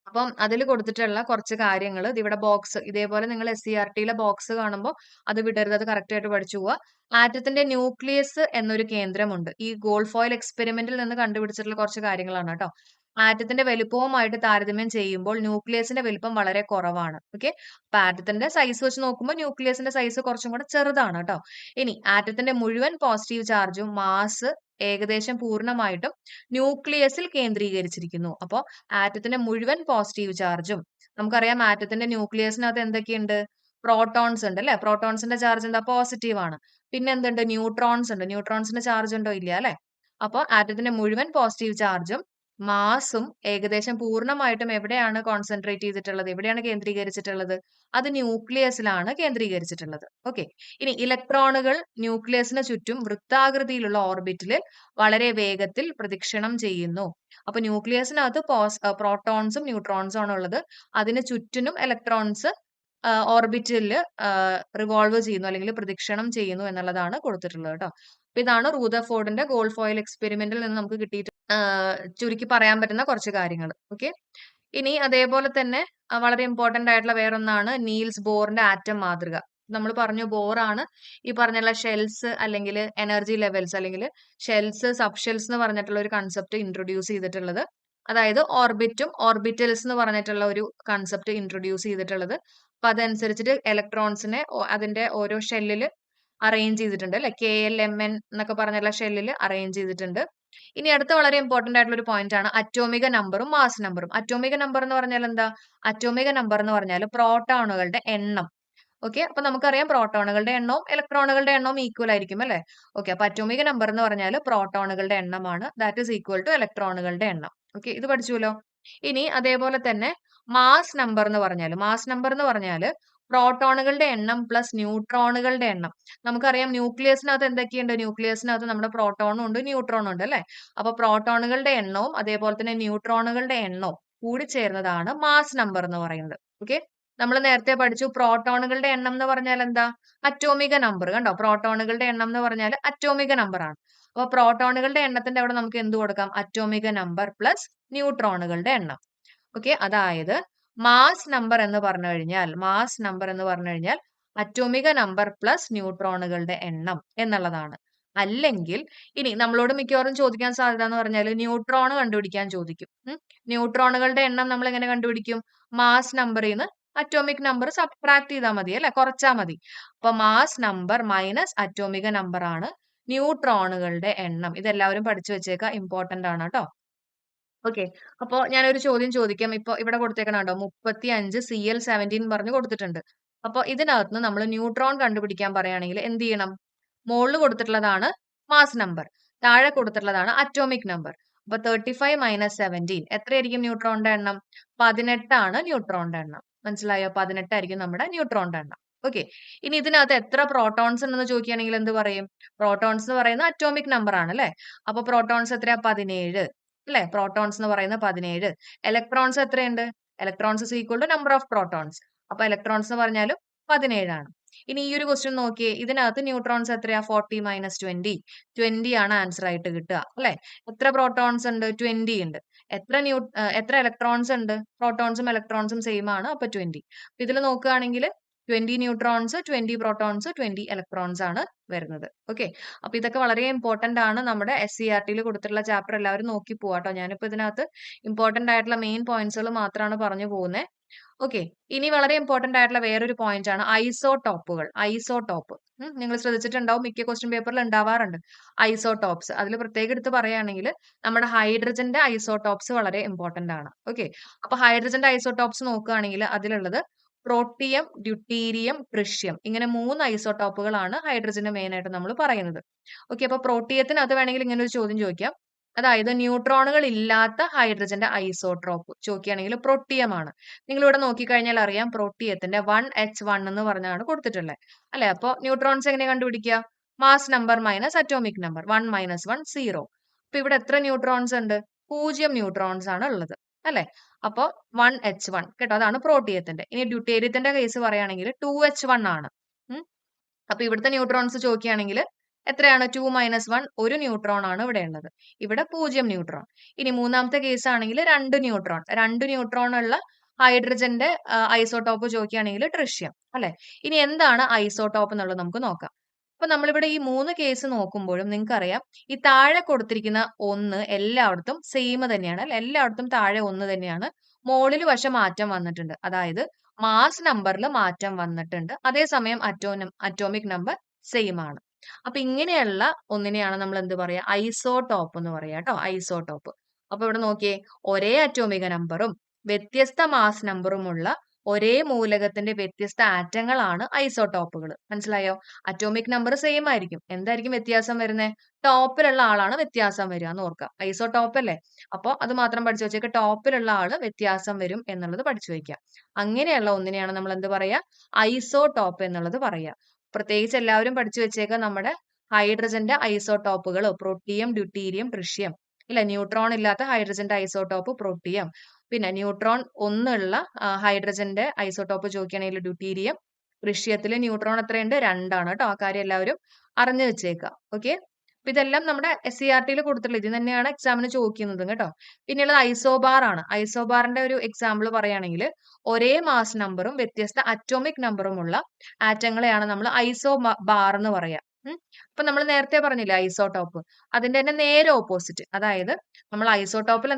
അപ്പം അതിൽ കൊടുത്തിട്ടുള്ള കുറച്ച് കാര്യങ്ങൾ ഇവിടെ ബോക്സ്, ഇതേപോലെ നിങ്ങൾ SCERTയിലെ ബോക്സ് കാണുമ്പോൾ അത് വിടരുത്, അത് കറക്റ്റ് ആയിട്ട് പഠിച്ചു പോവുക. ആറ്റത്തിന്റെ ന്യൂക്ലിയസ് എന്നൊരു കേന്ദ്രമുണ്ട്. ഈ ഗോൾഡ് ഫോയിൽ എക്സ്പെരിമെന്റിൽ നിന്ന് കണ്ടുപിടിച്ചിട്ടുള്ള കുറച്ച് കാര്യങ്ങളാണ് കേട്ടോ. ആറ്റത്തിന്റെ വലുപ്പവുമായിട്ട് താരതമ്യം ചെയ്യുമ്പോൾ ന്യൂക്ലിയസിന്റെ വലുപ്പം വളരെ കുറവാണ്. ഓക്കെ, അപ്പൊ ആറ്റത്തിന്റെ സൈസ് വെച്ച് നോക്കുമ്പോൾ ന്യൂക്ലിയസിന്റെ സൈസ് കുറച്ചും കൂടെ ചെറുതാണ് കേട്ടോ. ഇനി ആറ്റത്തിന്റെ മുഴുവൻ പോസിറ്റീവ് ചാർജും മാസ് ഏകദേശം പൂർണ്ണമായിട്ടും ന്യൂക്ലിയസിൽ കേന്ദ്രീകരിച്ചിരിക്കുന്നു. അപ്പോൾ ആറ്റത്തിന്റെ മുഴുവൻ പോസിറ്റീവ് ചാർജും, നമുക്കറിയാം ആറ്റത്തിന്റെ ന്യൂക്ലിയസിനകത്ത് എന്തൊക്കെയുണ്ട്, പ്രോട്ടോൺസ് ഉണ്ട് അല്ലെ. പ്രോട്ടോൺസിന്റെ ചാർജ് എന്താ, പോസിറ്റീവ് ആണ്. പിന്നെ എന്തുണ്ട്, ന്യൂട്രോൺസ് ഉണ്ട്. ന്യൂട്രോൺസിന്റെ ചാർജ് ഉണ്ടോ, ഇല്ല അല്ലെ. അപ്പോൾ ആറ്റത്തിന്റെ മുഴുവൻ പോസിറ്റീവ് ചാർജും മാസും ഏകദേശം പൂർണ്ണമായിട്ടും എവിടെയാണ് കോൺസെൻട്രേറ്റ് ചെയ്തിട്ടുള്ളത്, എവിടെയാണ് കേന്ദ്രീകരിച്ചിട്ടുള്ളത്, അത് ന്യൂക്ലിയസിലാണ് കേന്ദ്രീകരിച്ചിട്ടുള്ളത്. ഓക്കെ, ഇനി ഇലക്ട്രോണുകൾ ന്യൂക്ലിയസിന് ചുറ്റും വൃത്താകൃതിയിലുള്ള ഓർബിറ്റിൽ വളരെ വേഗത്തിൽ പ്രദക്ഷിണം ചെയ്യുന്നു. അപ്പൊ ന്യൂക്ലിയസിനകത്ത് പ്രോട്ടോൺസും ന്യൂട്രോൺസും ആണ് ഉള്ളത്. അതിന് ചുറ്റിനും ഇലക്ട്രോൺസ് ഓർബിറ്റിൽ റിവോൾവ് ചെയ്യുന്നു അല്ലെങ്കിൽ പ്രദക്ഷിണം ചെയ്യുന്നു എന്നുള്ളതാണ് കൊടുത്തിട്ടുള്ളത് കേട്ടോ. അപ്പൊ ഇതാണ് റൂദർഫോർഡിന്റെ ഗോൾഡ് ഫോയിൽ എക്സ്പെരിമെന്റിൽ നിന്ന് നമുക്ക് കിട്ടിയിട്ട് ചുരുക്കി പറയാൻ പറ്റുന്ന കുറച്ച് കാര്യങ്ങൾ. ഓക്കെ, ഇനി അതേപോലെ തന്നെ വളരെ ഇമ്പോർട്ടന്റ് ആയിട്ടുള്ള വേറൊന്നാണ് നീൽസ് ബോറിന്റെ ആറ്റം മാതൃക. നമ്മൾ പറഞ്ഞു ബോറാണ് ഈ പറഞ്ഞുള്ള ഷെൽസ് അല്ലെങ്കിൽ എനർജി ലെവൽസ് അല്ലെങ്കിൽ ഷെൽസ് സബ്ഷെൽസ് എന്ന് പറഞ്ഞിട്ടുള്ള ഒരു കൺസെപ്റ്റ് ഇൻട്രൊഡ്യൂസ് ചെയ്തിട്ടുള്ളത്. അതായത് ഓർബിറ്റും ഓർബിറ്റൽസ് എന്ന് പറഞ്ഞിട്ടുള്ള ഒരു കൺസെപ്റ്റ് ഇൻട്രൊഡ്യൂസ് ചെയ്തിട്ടുള്ളത്. അപ്പൊ അതനുസരിച്ചിട്ട് ഇലക്ട്രോൺസിനെ അതിന്റെ ഓരോ ഷെല്ലിൽ അറേഞ്ച് ചെയ്തിട്ടുണ്ട് അല്ലെ. KLMN എന്നൊക്കെ പറഞ്ഞുള്ള ഷെല്ലിൽ അറേഞ്ച് ചെയ്തിട്ടുണ്ട്. ഇനി അടുത്ത വളരെ ഇമ്പോർട്ടന്റ് ആയിട്ടുള്ള ഒരു പോയിന്റ് ആണ് അറ്റോമിക നമ്പറും മാസ് നമ്പറും. അറ്റോമിക നമ്പർ എന്ന് പറഞ്ഞാൽ എന്താ, അറ്റോമിക നമ്പർ എന്ന് പറഞ്ഞാൽ പ്രോട്ടോണുകളുടെ എണ്ണം. ഓക്കെ, അപ്പൊ നമുക്കറിയാം പ്രോട്ടോണുകളുടെ എണ്ണവും ഇലക്ട്രോണുകളുടെ എണ്ണവും ഈക്വൽ ആയിരിക്കും അല്ലെ. ഓക്കെ, അപ്പൊ അറ്റോമിക നമ്പർ എന്ന് പറഞ്ഞാൽ പ്രോട്ടോണുകളുടെ എണ്ണമാണ്. ദാറ്റ് ഈസ് ഈക്വൽ ടു ഇലക്ട്രോണുകളുടെ എണ്ണം. ഓക്കെ, ഇത് പഠിച്ചുല്ലോ. ഇനി അതേപോലെ തന്നെ മാസ് നമ്പർ എന്ന് പറഞ്ഞാൽ പ്രോട്ടോണുകളുടെ എണ്ണം പ്ലസ് ന്യൂട്രോണുകളുടെ എണ്ണം. നമുക്കറിയാം ന്യൂക്ലിയസിനകത്ത് എന്തൊക്കെയുണ്ട്, ന്യൂക്ലിയസിനകത്ത് നമ്മുടെ പ്രോട്ടോണും ഉണ്ട് ന്യൂട്രോണും ഉണ്ട് അല്ലെ. അപ്പൊ പ്രോട്ടോണുകളുടെ എണ്ണവും അതേപോലെ തന്നെ ന്യൂട്രോണുകളുടെ എണ്ണവും കൂടി ചേർന്നതാണ് മാസ് നമ്പർ എന്ന് പറയുന്നത്. ഓക്കെ, നമ്മൾ നേരത്തെ പഠിച്ചു പ്രോട്ടോണുകളുടെ എണ്ണം എന്ന് പറഞ്ഞാൽ എന്താ, അറ്റോമിക നമ്പർ. കണ്ടോ, പ്രോട്ടോണുകളുടെ എണ്ണം എന്ന് പറഞ്ഞാൽ അറ്റോമിക നമ്പർ ആണ്. അപ്പൊ പ്രോട്ടോണുകളുടെ എണ്ണത്തിന്റെ അവിടെ നമുക്ക് എന്ത് കൊടുക്കാം, അറ്റോമിക നമ്പർ പ്ലസ് ന്യൂട്രോണുകളുടെ എണ്ണം. ഓക്കെ, അതായത് മാസ് നമ്പർ എന്ന് പറഞ്ഞു കഴിഞ്ഞാൽ അറ്റോമിക നമ്പർ പ്ലസ് ന്യൂട്രോണുകളുടെ എണ്ണം എന്നുള്ളതാണ്. അല്ലെങ്കിൽ ഇനി നമ്മളോട് മിക്കവാറും ചോദിക്കാൻ സാധ്യത എന്ന് പറഞ്ഞാൽ ന്യൂട്രോൺ കണ്ടുപിടിക്കാൻ ചോദിക്കും. ന്യൂട്രോണുകളുടെ എണ്ണം നമ്മൾ എങ്ങനെ കണ്ടുപിടിക്കും, മാസ് നമ്പറിൽ നിന്ന് അറ്റോമിക് നമ്പർ സബ്ട്രാക്ട് ചെയ്താൽ മതി അല്ലെ, കുറച്ചാൽ മതി. അപ്പൊ മാസ് നമ്പർ മൈനസ് അറ്റോമിക നമ്പർ ആണ് ന്യൂട്രോണുകളുടെ എണ്ണം. ഇതെല്ലാവരും പഠിച്ചു വെച്ചേക്കുക, ഇമ്പോർട്ടന്റ് ആണ് കേട്ടോ. ഓക്കെ, അപ്പൊ ഞാനൊരു ചോദ്യം ചോദിക്കാം. ഇപ്പൊ ഇവിടെ കൊടുത്തേക്കണ കണ്ടോ, 35 Cl17 പറഞ്ഞ് കൊടുത്തിട്ടുണ്ട്. അപ്പൊ ഇതിനകത്ത് നമ്മൾ ന്യൂട്രോൺ കണ്ടുപിടിക്കാൻ പറയുകയാണെങ്കിൽ എന്ത് ചെയ്യണം, മുകളിൽ കൊടുത്തിട്ടുള്ളതാണ് മാസ് നമ്പർ, താഴെ കൊടുത്തിട്ടുള്ളതാണ് അറ്റോമിക് നമ്പർ. അപ്പൊ 35 - 17 എത്രയായിരിക്കും ന്യൂട്രോണിന്റെ എണ്ണം, 18 ആണ് ന്യൂട്രോണിന്റെ എണ്ണം. മനസ്സിലായോ, 18 ആയിരിക്കും നമ്മുടെ ന്യൂട്രോണിന്റെ എണ്ണം. ഓക്കെ, ഇനി ഇതിനകത്ത് എത്ര പ്രോട്ടോൺസ് ഉണ്ടെന്ന് ചോദിക്കുകയാണെങ്കിൽ എന്ത് പറയും, പ്രോട്ടോൺസ് എന്ന് പറയുന്നത് അറ്റോമിക് നമ്പർ ആണ് അല്ലെ. അപ്പൊ പ്രോട്ടോൺസ് എത്രയാ, 17 അല്ലെ. പ്രോട്ടോൺസ് എന്ന് പറയുന്നത് 17. ഇലക്ട്രോൺസ് എത്രയുണ്ട്, electrons is equal to number of protons. അപ്പൊ ഇലക്ട്രോൺസ് എന്ന് പറഞ്ഞാലും 17 ആണ്. ഇനി ഈ ഒരു ക്വസ്റ്റ്യൻ നോക്കിയേ, ഇതിനകത്ത് ന്യൂട്രോൺസ് എത്രയാ? 40 മൈനസ് 20. 20 ആണ് ആൻസർ ആയിട്ട് കിട്ടുക അല്ലെ? എത്ര പ്രോട്ടോൺസ് ഉണ്ട്? 20 ഉണ്ട്. എത്ര ഇലക്ട്രോൺസ് ഉണ്ട്? പ്രോട്ടോൺസും ഇലക്ട്രോൺസും സെയിം ആണ്, അപ്പൊ 20. ഇതിൽ നോക്കുകയാണെങ്കിൽ 20 ന്യൂട്രോൺസ്, 20 പ്രോട്ടോൺസ്, 20 ഇലക്ട്രോൺസ് ആണ് വരുന്നത്. ഓക്കെ, അപ്പൊ ഇതൊക്കെ വളരെ ഇമ്പോർട്ടന്റ് ആണ്. നമ്മുടെ SCERT കൊടുത്തിട്ടുള്ള ചാപ്റ്റർ എല്ലാവരും നോക്കി പോവാട്ടോ. ഞാനിപ്പോ ഇതിനകത്ത് ഇമ്പോർട്ടന്റ് ആയിട്ടുള്ള മെയിൻ പോയിന്റ്സുകൾ മാത്രമാണ് പറഞ്ഞു പോകുന്നത്. ഓക്കെ, ഇനി വളരെ ഇമ്പോർട്ടന്റ് ആയിട്ടുള്ള വേറൊരു പോയിന്റ് ആണ് ഐസോടോപ്പുകൾ. ഐസോടോപ്പ് നിങ്ങൾ ശ്രദ്ധിച്ചിട്ടുണ്ടാവും, മിക്ക ക്വസ്റ്റ്യൻ പേപ്പറിൽ ഉണ്ടാവാറുണ്ട് ഐസോടോപ്സ്. അതിൽ പ്രത്യേകം എടുത്ത് പറയുകയാണെങ്കിൽ നമ്മുടെ ഹൈഡ്രജന്റെ ഐസോടോപ്സ് വളരെ ഇമ്പോർട്ടന്റ് ആണ്. ഓക്കെ, അപ്പൊ ഹൈഡ്രജന്റെ ഐസോടോപ്സ് നോക്കുകയാണെങ്കിൽ അതിലുള്ളത് പ്രോട്ടിയം, ഡ്യൂട്ടീരിയം, ട്രിഷ്യം, ഇങ്ങനെ 3 ഐസോടോപ്പുകളാണ് ഹൈഡ്രജന് മെയിൻ ആയിട്ട് നമ്മൾ പറയുന്നത്. ഓക്കെ, അപ്പൊ പ്രോട്ടിയത്തിന് അത് വേണമെങ്കിൽ ഇങ്ങനെ ഒരു ചോദ്യം ചോദിക്കാം. അതായത് ന്യൂട്രോണുകൾ ഇല്ലാത്ത ഹൈഡ്രജന്റെ ഐസോട്രോപ്പ് ചോദിക്കുകയാണെങ്കിൽ പ്രോട്ടിയം ആണ്. നിങ്ങൾ ഇവിടെ നോക്കിക്കഴിഞ്ഞാൽ അറിയാം, പ്രോട്ടിയത്തിന്റെ 1H1 എന്ന് പറഞ്ഞാണ് കൊടുത്തിട്ടുള്ളത് അല്ലെ? അപ്പൊ ന്യൂട്രോൺസ് എങ്ങനെ കണ്ടുപിടിക്കുക? Mass number minus atomic number, 1 minus 1 0. അപ്പൊ ഇവിടെ എത്ര ന്യൂട്രോൺസ് ഉണ്ട്? 0 ന്യൂട്രോൺസ് ആണ് ഉള്ളത് അല്ലെ? അപ്പൊ 1H1 കേട്ടോ, അതാണ് പ്രോട്ടിയത്തിന്റെ. ഇനി ഡ്യൂട്ടേരിയത്തിന്റെ കേസ് പറയുകയാണെങ്കിൽ 2H1 ആണ്. അപ്പൊ ഇവിടുത്തെ ന്യൂട്രോൺസ് ചോദിക്കുകയാണെങ്കിൽ എത്രയാണ്? 2 മൈനസ് 1, 1 ന്യൂട്രോൺ ആണ് ഇവിടെ ഉള്ളത്. ഇവിടെ 0 ന്യൂട്രോൺ. ഇനി മൂന്നാമത്തെ കേസ് ആണെങ്കിൽ 2 ന്യൂട്രോൺ. 2 ന്യൂട്രോൺ ഉള്ള ഹൈഡ്രജന്റെ ഐസോടോപ്പ് ചോദിക്കുകയാണെങ്കിൽ ട്രിഷ്യം അല്ലെ? ഇനി എന്താണ് ഐസോടോപ്പ് എന്നുള്ളത് നമുക്ക് നോക്കാം. അപ്പൊ നമ്മളിവിടെ ഈ 3 കേസ് നോക്കുമ്പോഴും നിങ്ങൾക്കറിയാം, ഈ താഴെ കൊടുത്തിരിക്കുന്ന 1 എല്ലായിടത്തും സെയിം തന്നെയാണ് അല്ലെ? എല്ലായിടത്തും താഴെ 1 തന്നെയാണ്. മോളിൽ പക്ഷെ മാറ്റം വന്നിട്ടുണ്ട്. അതായത് മാസ് നമ്പറിൽ മാറ്റം വന്നിട്ടുണ്ട്. അതേസമയം അറ്റോമിക് നമ്പർ സെയിം ആണ്. അപ്പൊ ഇങ്ങനെയുള്ള ഒന്നിനെയാണ് നമ്മൾ എന്ത് പറയാ? ഐസോടോപ്പ് എന്ന് പറയാ കേട്ടോ, ഐസോടോപ്പ്. അപ്പൊ ഇവിടെ നോക്കിയേ, ഒരേ അറ്റോമിക നമ്പറും വ്യത്യസ്ത മാസ് നമ്പറുമുള്ള ഒരേ മൂലകത്തിന്റെ വ്യത്യസ്ത ആറ്റങ്ങളാണ് ഐസോടോപ്പുകൾ. മനസ്സിലായോ? അറ്റോമിക് നമ്പർ സെയിം ആയിരിക്കും. എന്തായിരിക്കും വ്യത്യാസം വരുന്നത്? ടോപ്പിലുള്ള ആളാണ് വ്യത്യാസം വരിക എന്ന് ഓർക്കാം. ഐസോടോപ്പ് അല്ലേ? അപ്പൊ അത് മാത്രം പഠിച്ചു വെച്ചേക്ക്. ടോപ്പിലുള്ള ആള് വ്യത്യാസം വരും എന്നുള്ളത് പഠിച്ചു വെക്കാം. അങ്ങനെയുള്ള ഒന്നിനെയാണ് നമ്മൾ എന്ത് പറയാ? ഐസോടോപ്പ് എന്നുള്ളത് പറയാ. പ്രത്യേകിച്ച് എല്ലാവരും പഠിച്ചു വെച്ചേക്ക, നമ്മുടെ ഹൈഡ്രജന്റെ ഐസോടോപ്പുകൾ പ്രോട്ടിയം, ഡ്യൂട്ടീരിയം, ട്രിഷ്യം. ഇല്ല, ന്യൂട്രോൺ ഇല്ലാത്ത ഹൈഡ്രജന്റെ ഐസോടോപ്പ് പ്രോട്ടിയം. പിന്നെ ന്യൂട്രോൺ ഒന്നുള്ള ഹൈഡ്രജന്റെ ഐസോടോപ്പ് ചോദിക്കുകയാണെങ്കിൽ ഡ്യൂട്ടീരിയം. ട്രിഷ്യത്തിൽ ന്യൂട്രോൺ എത്രയുണ്ട്? 2 ആണ് കേട്ടോ. ആ കാര്യം എല്ലാവരും അറിഞ്ഞു വെച്ചേക്കാം. ഓക്കെ, അപ്പൊ ഇതെല്ലാം നമ്മുടെ SCERT കൊടുത്തിട്ടുള്ള ഇത് തന്നെയാണ് എക്സാമിന് ചോദിക്കുന്നതും കേട്ടോ. പിന്നെയുള്ളത് ഐസോബാർ ആണ്. ഐസോബാറിന്റെ ഒരു എക്സാമ്പിൾ പറയുകയാണെങ്കിൽ ഒരേ മാസ് നമ്പറും വ്യത്യസ്ത അറ്റോമിക് നമ്പറുമുള്ള ആറ്റങ്ങളെയാണ് നമ്മൾ ഐസോബാർ എന്ന് പറയാ. അപ്പൊ നമ്മൾ നേരത്തെ പറഞ്ഞില്ലേ ഐസോടോപ്പ്, അതിന്റെ തന്നെ നേരെ ഓപ്പോസിറ്റ്. അതായത് നമ്മൾ ഐസോടോപ്പിൽ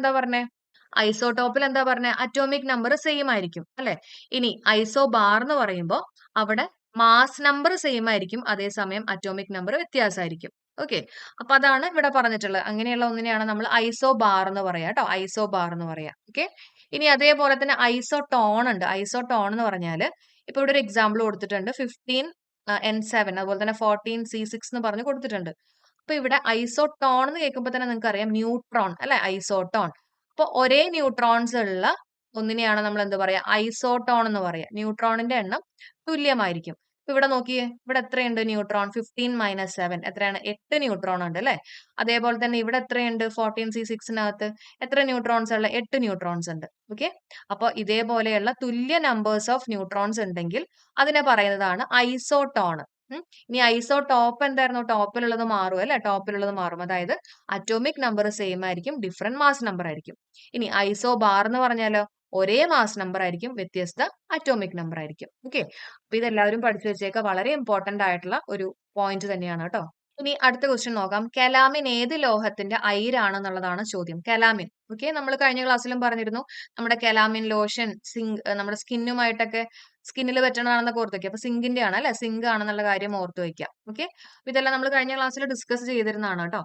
എന്താ പറഞ്ഞേ? അറ്റോമിക് നമ്പർ സെയിം ആയിരിക്കും അല്ലെ? ഇനി ഐസോബാർ എന്ന് പറയുമ്പോൾ അവിടെ മാസ് നമ്പർ സെയിം ആയിരിക്കും, അതേസമയം അറ്റോമിക് നമ്പർ വ്യത്യാസമായിരിക്കും. ഓക്കെ, അപ്പൊ അതാണ് ഇവിടെ പറഞ്ഞിട്ടുള്ളത്. അങ്ങനെയുള്ള ഒന്നിനെയാണ് നമ്മൾ ഐസോബാർ എന്ന് പറയാ കേട്ടോ, ഐസോബാർ എന്ന് പറയാ. ഓക്കെ, ഇനി അതേപോലെ തന്നെ ഐസോടോൺ ഉണ്ട്. ഐസോടോൺ എന്ന് പറഞ്ഞാല് ഇപ്പൊ ഇവിടെ ഒരു എക്സാമ്പിൾ കൊടുത്തിട്ടുണ്ട്, 15N7, അതുപോലെ തന്നെ 14C6 എന്ന് പറഞ്ഞ് കൊടുത്തിട്ടുണ്ട്. അപ്പൊ ഇവിടെ ഐസോടോൺ എന്ന് കേൾക്കുമ്പോൾ തന്നെ നിങ്ങൾക്ക് അറിയാം ന്യൂട്രോൺ അല്ലെ? ഐസോടോൺ. അപ്പൊ ഒരേ ന്യൂട്രോൺസ് ഉള്ള ഒന്നിനെയാണ് നമ്മൾ എന്ത് പറയാ? ഐസോടോൺ എന്ന് പറയാ. ന്യൂട്രോണിന്റെ എണ്ണം തുല്യമായിരിക്കും. ഇപ്പൊ ഇവിടെ നോക്കിയേ, ഇവിടെ എത്രയുണ്ട് ന്യൂട്രോൺ? 15 മൈനസ് 7 എത്രയാണ്? 8 ന്യൂട്രോൺ ഉണ്ട് അല്ലെ? അതേപോലെ തന്നെ ഇവിടെ എത്രയുണ്ട്? 14C6നകത്ത് എത്ര ന്യൂട്രോൺസ് ഉള്ള? 8 ന്യൂട്രോൺസ് ഉണ്ട്. ഓക്കെ, അപ്പൊ ഇതേപോലെയുള്ള തുല്യ നമ്പേഴ്സ് ഓഫ് ന്യൂട്രോൺസ് ഉണ്ടെങ്കിൽ അതിനെ പറയുന്നതാണ് ഐസോടോൺ. ഇനി ഐസോടോപ്പ് എന്തായിരുന്നു? ടോപ്പിലുള്ളത് മാറും അല്ലെ? ടോപ്പിലുള്ളത് മാറും. അതായത് അറ്റോമിക് നമ്പർ സെയിം ആയിരിക്കും, ഡിഫറെന്റ് മാസ് നമ്പർ ആയിരിക്കും. ഇനി ഐസോബാർ എന്ന് പറഞ്ഞാലോ ഒരേ മാസ് നമ്പർ ആയിരിക്കും, വ്യത്യസ്ത അറ്റോമിക് നമ്പർ ആയിരിക്കും. ഓക്കെ, അപ്പൊ ഇതെല്ലാവരും പഠിച്ചു വെച്ചേക്ക, വളരെ ഇമ്പോർട്ടന്റ് ആയിട്ടുള്ള ഒരു പോയിന്റ് തന്നെയാണ് കേട്ടോ. ഇനി അടുത്ത ക്വസ്റ്റ്യൻ നോക്കാം. കെലാമിൻ ഏത് ലോഹത്തിന്റെ അയിരാണെന്നുള്ളതാണ് ചോദ്യം. കെലാമിൻ, ഓക്കെ, നമ്മൾ കഴിഞ്ഞ ക്ലാസ്സിലും പറഞ്ഞിരുന്നു നമ്മുടെ കെലാമിൻ ലോഷൻ സിങ്ക് നമ്മുടെ സ്കിന്നുമായിട്ടൊക്കെ സ്കിന്നിൽ പറ്റണതാണെന്നൊക്കെ ഓർത്ത് വെക്കുക. അപ്പൊ സിങ്കിന്റെ ആണ് അല്ലെ? സിങ്ക് ആണെന്നുള്ള കാര്യം ഓർത്ത് വെക്കാം. ഓക്കെ, ഇതെല്ലാം നമ്മൾ കഴിഞ്ഞ ക്ലാസ്സിൽ ഡിസ്കസ് ചെയ്തിരുന്നതാണ് കേട്ടോ.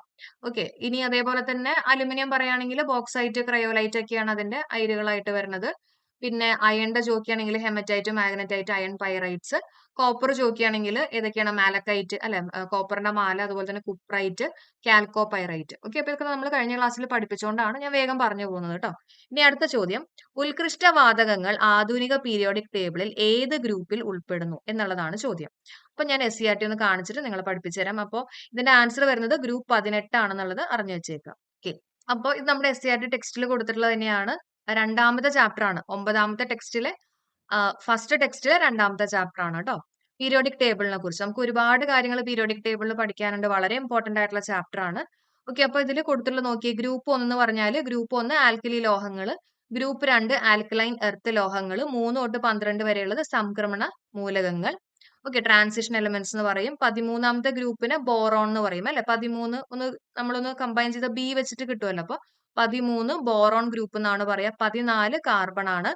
ഓക്കെ, ഇനി അതേപോലെ തന്നെ അലുമിനിയം പറയുകയാണെങ്കിൽ ബോക്സൈറ്റ്, ക്രയോലൈറ്റ് ഒക്കെയാണ് അതിന്റെ അയിരുകളായിട്ട് വരുന്നത്. പിന്നെ അയണിന്റെ ചോദിക്കുകയാണെങ്കിൽ hematite, magnetite, iron pyrites. Copper ചോദിക്കുകയാണെങ്കിൽ ഏതൊക്കെയാണ്? മാലക്കൈറ്റ് അല്ലെ? കോപ്പറിന്റെ മാല, അതുപോലെ തന്നെ കുപ്രൈറ്റ്, കാൽക്കോ പൈറൈറ്റ്. ഓക്കെ, അപ്പൊ ഇതൊക്കെ നമ്മൾ കഴിഞ്ഞ ക്ലാസ്സിൽ പഠിപ്പിച്ചുകൊണ്ടാണ് ഞാൻ വേഗം പറഞ്ഞു പോകുന്നത് കേട്ടോ. ഇനി അടുത്ത ചോദ്യം, ഉത്കൃഷ്ട വാതകങ്ങൾ ആധുനിക പീരിയോഡിക് ടേബിളിൽ ഏത് ഗ്രൂപ്പിൽ ഉൾപ്പെടുന്നു എന്നുള്ളതാണ് ചോദ്യം. അപ്പൊ ഞാൻ SCERT ഒന്ന് കാണിച്ചിട്ട് നിങ്ങളെ പഠിപ്പിച്ചു തരാം. അപ്പോൾ ഇതിന്റെ ആൻസർ വരുന്നത് ഗ്രൂപ്പ് 18 ആണെന്നുള്ളത് അറിഞ്ഞു വെച്ചേക്കാം. ഓക്കെ, അപ്പോൾ ഇത് നമ്മുടെ SCERT ടെക്സ്റ്റിൽ കൊടുത്തിട്ടുള്ളത് തന്നെയാണ്. രണ്ടാമത്തെ ചാപ്റ്റർ ആണ്. 9ാമത്തെ ടെക്സ്റ്റിലെ ഫസ്റ്റ് ടെക്സ്റ്റിലെ രണ്ടാമത്തെ ചാപ്റ്റർ ആണ് കേട്ടോ. പീരിയോഡിക് ടേബിളിനെ കുറിച്ച് നമുക്ക് ഒരുപാട് കാര്യങ്ങൾ പീരിയോഡിക് ടേബിളിൽ പഠിക്കാനുണ്ട്. വളരെ ഇമ്പോർട്ടന്റ് ആയിട്ടുള്ള ചാപ്റ്റർ ആണ്. ഓക്കെ, അപ്പൊ ഇതിൽ കൊടുത്തിട്ടുള്ള നോക്കിയേ, ഗ്രൂപ്പ് 1 എന്ന് പറഞ്ഞാൽ ഗ്രൂപ്പ് 1 ആൽക്കലി ലോഹങ്ങൾ, ഗ്രൂപ്പ് 2 ആൽക്കലൈൻ എർത്ത് ലോഹങ്ങൾ, 3 തൊട്ട് 12 വരെയുള്ളത് സംക്രമണ മൂലകങ്ങൾ. ഓക്കെ, ട്രാൻസിഷൻ എലിമെന്റ്സ് എന്ന് പറയും. 13ാമത്തെ ഗ്രൂപ്പിനെ ബോറോൺ എന്ന് പറയും അല്ലെ. 13 നമ്മളൊന്ന് കമ്പൈൻ ചെയ്ത ബി വെച്ചിട്ട് കിട്ടുമല്ലോ. അപ്പൊ 13 ബോറോൺ ഗ്രൂപ്പ് എന്നാണ് പറയാ. 14 കാർബൺ ആണ്,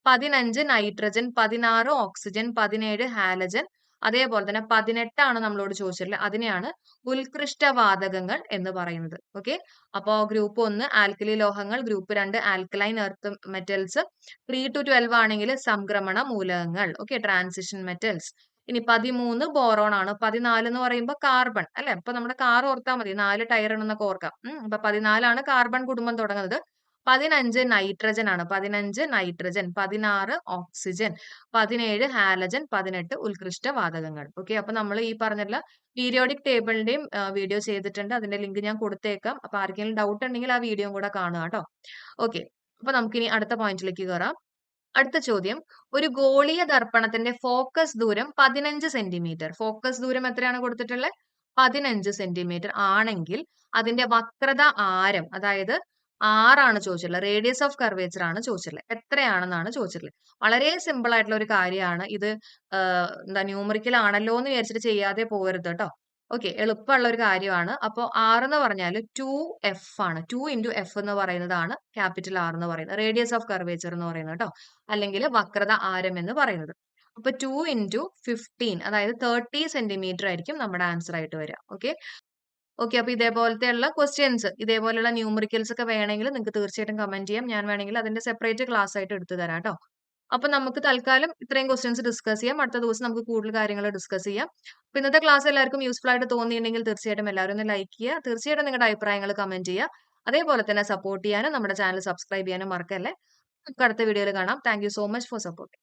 15 നൈട്രജൻ, 16 ഓക്സിജൻ, 17 ഹാലജൻ. അതേപോലെ തന്നെ 18 ആണ് നമ്മളോട് ചോദിച്ചിട്ടുള്ളത്. അതിനെയാണ് ഉത്കൃഷ്ടവാതകങ്ങൾ എന്ന് പറയുന്നത്. ഓക്കെ, അപ്പോ ഗ്രൂപ്പ് 1 ആൽക്കലി ലോഹങ്ങൾ, group 2 alkaline earth metals, 3 to 12 ആണെങ്കിൽ സംക്രമണ മൂലകങ്ങൾ. Okay, transition metals. ഇനി 13 ബോറോൺ ആണ്. 14 എന്ന് പറയുമ്പോൾ കാർബൺ അല്ലെ. അപ്പൊ നമ്മുടെ കാർ ഓർത്താൽ മതി, 4 ടയർ എന്നൊക്കെ ഓർക്കാം. അപ്പൊ 14 കാർബൺ കുടുംബം തുടങ്ങുന്നത്. 15 നൈട്രജൻ ആണ്. 15 നൈട്രജൻ, 16 ഓക്സിജൻ, 17 ഹാലജൻ, 18 ഉത്കൃഷ്ട വാതകങ്ങൾ. ഓക്കെ, അപ്പൊ നമ്മൾ ഈ പറഞ്ഞിട്ടുള്ള പീരിയോഡിക് ടേബിളിന്റെയും വീഡിയോ ചെയ്തിട്ടുണ്ട്. അതിന്റെ ലിങ്ക് ഞാൻ കൊടുത്തേക്കാം. അപ്പൊ ആർക്കെങ്കിലും ഡൗട്ട് ഉണ്ടെങ്കിൽ ആ വീഡിയോ കൂടെ കാണുക കേട്ടോ. ഓക്കെ, അപ്പൊ നമുക്കിനി അടുത്ത പോയിന്റിലേക്ക് കയറാം. അടുത്ത ചോദ്യം, ഒരു ഗോളീയ ദർപ്പണത്തിന്റെ ഫോക്കസ് ദൂരം 15 സെന്റിമീറ്റർ. ഫോക്കസ് ദൂരം എത്രയാണ് കൊടുത്തിട്ടുള്ളത്? 15 സെന്റിമീറ്റർ ആണെങ്കിൽ അതിന്റെ വക്രത ആരം, അതായത് ആറാണ് ചോദിച്ചിട്ടുള്ളത്. റേഡിയസ് ഓഫ് കർവേച്ചർ ആണ് ചോദിച്ചിട്ടുള്ളത്. എത്രയാണെന്നാണ് ചോദിച്ചിട്ടുള്ളത്. വളരെ സിമ്പിൾ ആയിട്ടുള്ള ഒരു കാര്യമാണ് ഇത്. എന്താ ന്യൂമറിക്കൽ ആണല്ലോ എന്ന് വിചാരിച്ചിട്ട് ചെയ്യാതെ പോകരുത് കേട്ടോ. ഓക്കെ, എളുപ്പമുള്ള ഒരു കാര്യമാണ്. അപ്പോൾ ആർ എന്ന് പറഞ്ഞാൽ 2F ആണ്. 2 × F എന്ന് പറയുന്നതാണ് ക്യാപിറ്റൽ ആർ എന്ന് പറയുന്നത്. റേഡിയസ് ഓഫ് കർവേച്ചർ എന്ന് പറയുന്നത് കേട്ടോ, അല്ലെങ്കിൽ വക്രത ആരം എന്ന് പറയുന്നത്. അപ്പൊ 2 × 15, അതായത് 30 സെന്റിമീറ്റർ ആയിരിക്കും നമ്മുടെ ആൻസർ ആയിട്ട് വരിക. ഓക്കെ, ഓക്കെ, അപ്പൊ ഇതേപോലത്തെയുള്ള ക്വസ്റ്റ്യൻസ്, ഇതേപോലെയുള്ള ന്യൂമറിക്കൽസ് ഒക്കെ വേണമെങ്കിൽ നിങ്ങൾക്ക് തീർച്ചയായിട്ടും കമന്റ് ചെയ്യാം. ഞാൻ വേണമെങ്കിൽ അതിന്റെ സെപ്പറേറ്റ് ക്ലാസ് ആയിട്ട് എടുത്തു തരാം കേട്ടോ. അപ്പൊ നമുക്ക് തൽക്കാലം ഇത്രയും ക്വസ്റ്റ്യൻസ് ഡിസ്കസ് ചെയ്യാം. അടുത്ത ദിവസം നമുക്ക് കൂടുതൽ കാര്യങ്ങൾ ഡിസ്കസ് ചെയ്യാം. അപ്പൊ ഇന്നത്തെ ക്ലാസ് എല്ലാവർക്കും യൂസ്ഫുൾ ആയിട്ട് തോന്നിയിട്ടുണ്ടെങ്കിൽ തീർച്ചയായിട്ടും എല്ലാവരും ഒന്ന് ലൈക്ക് ചെയ്യുക. തീർച്ചയായിട്ടും നിങ്ങളുടെ അഭിപ്രായങ്ങൾ കമന്റ് ചെയ്യുക. അതേപോലെ തന്നെ സപ്പോർട്ട് ചെയ്യാനും നമ്മുടെ ചാനൽ സബ്സ്ക്രൈബ് ചെയ്യാനും മറക്കല്ലേ. നമുക്ക് അടുത്ത വീഡിയോയിൽ കാണാം. Thank you so much for support.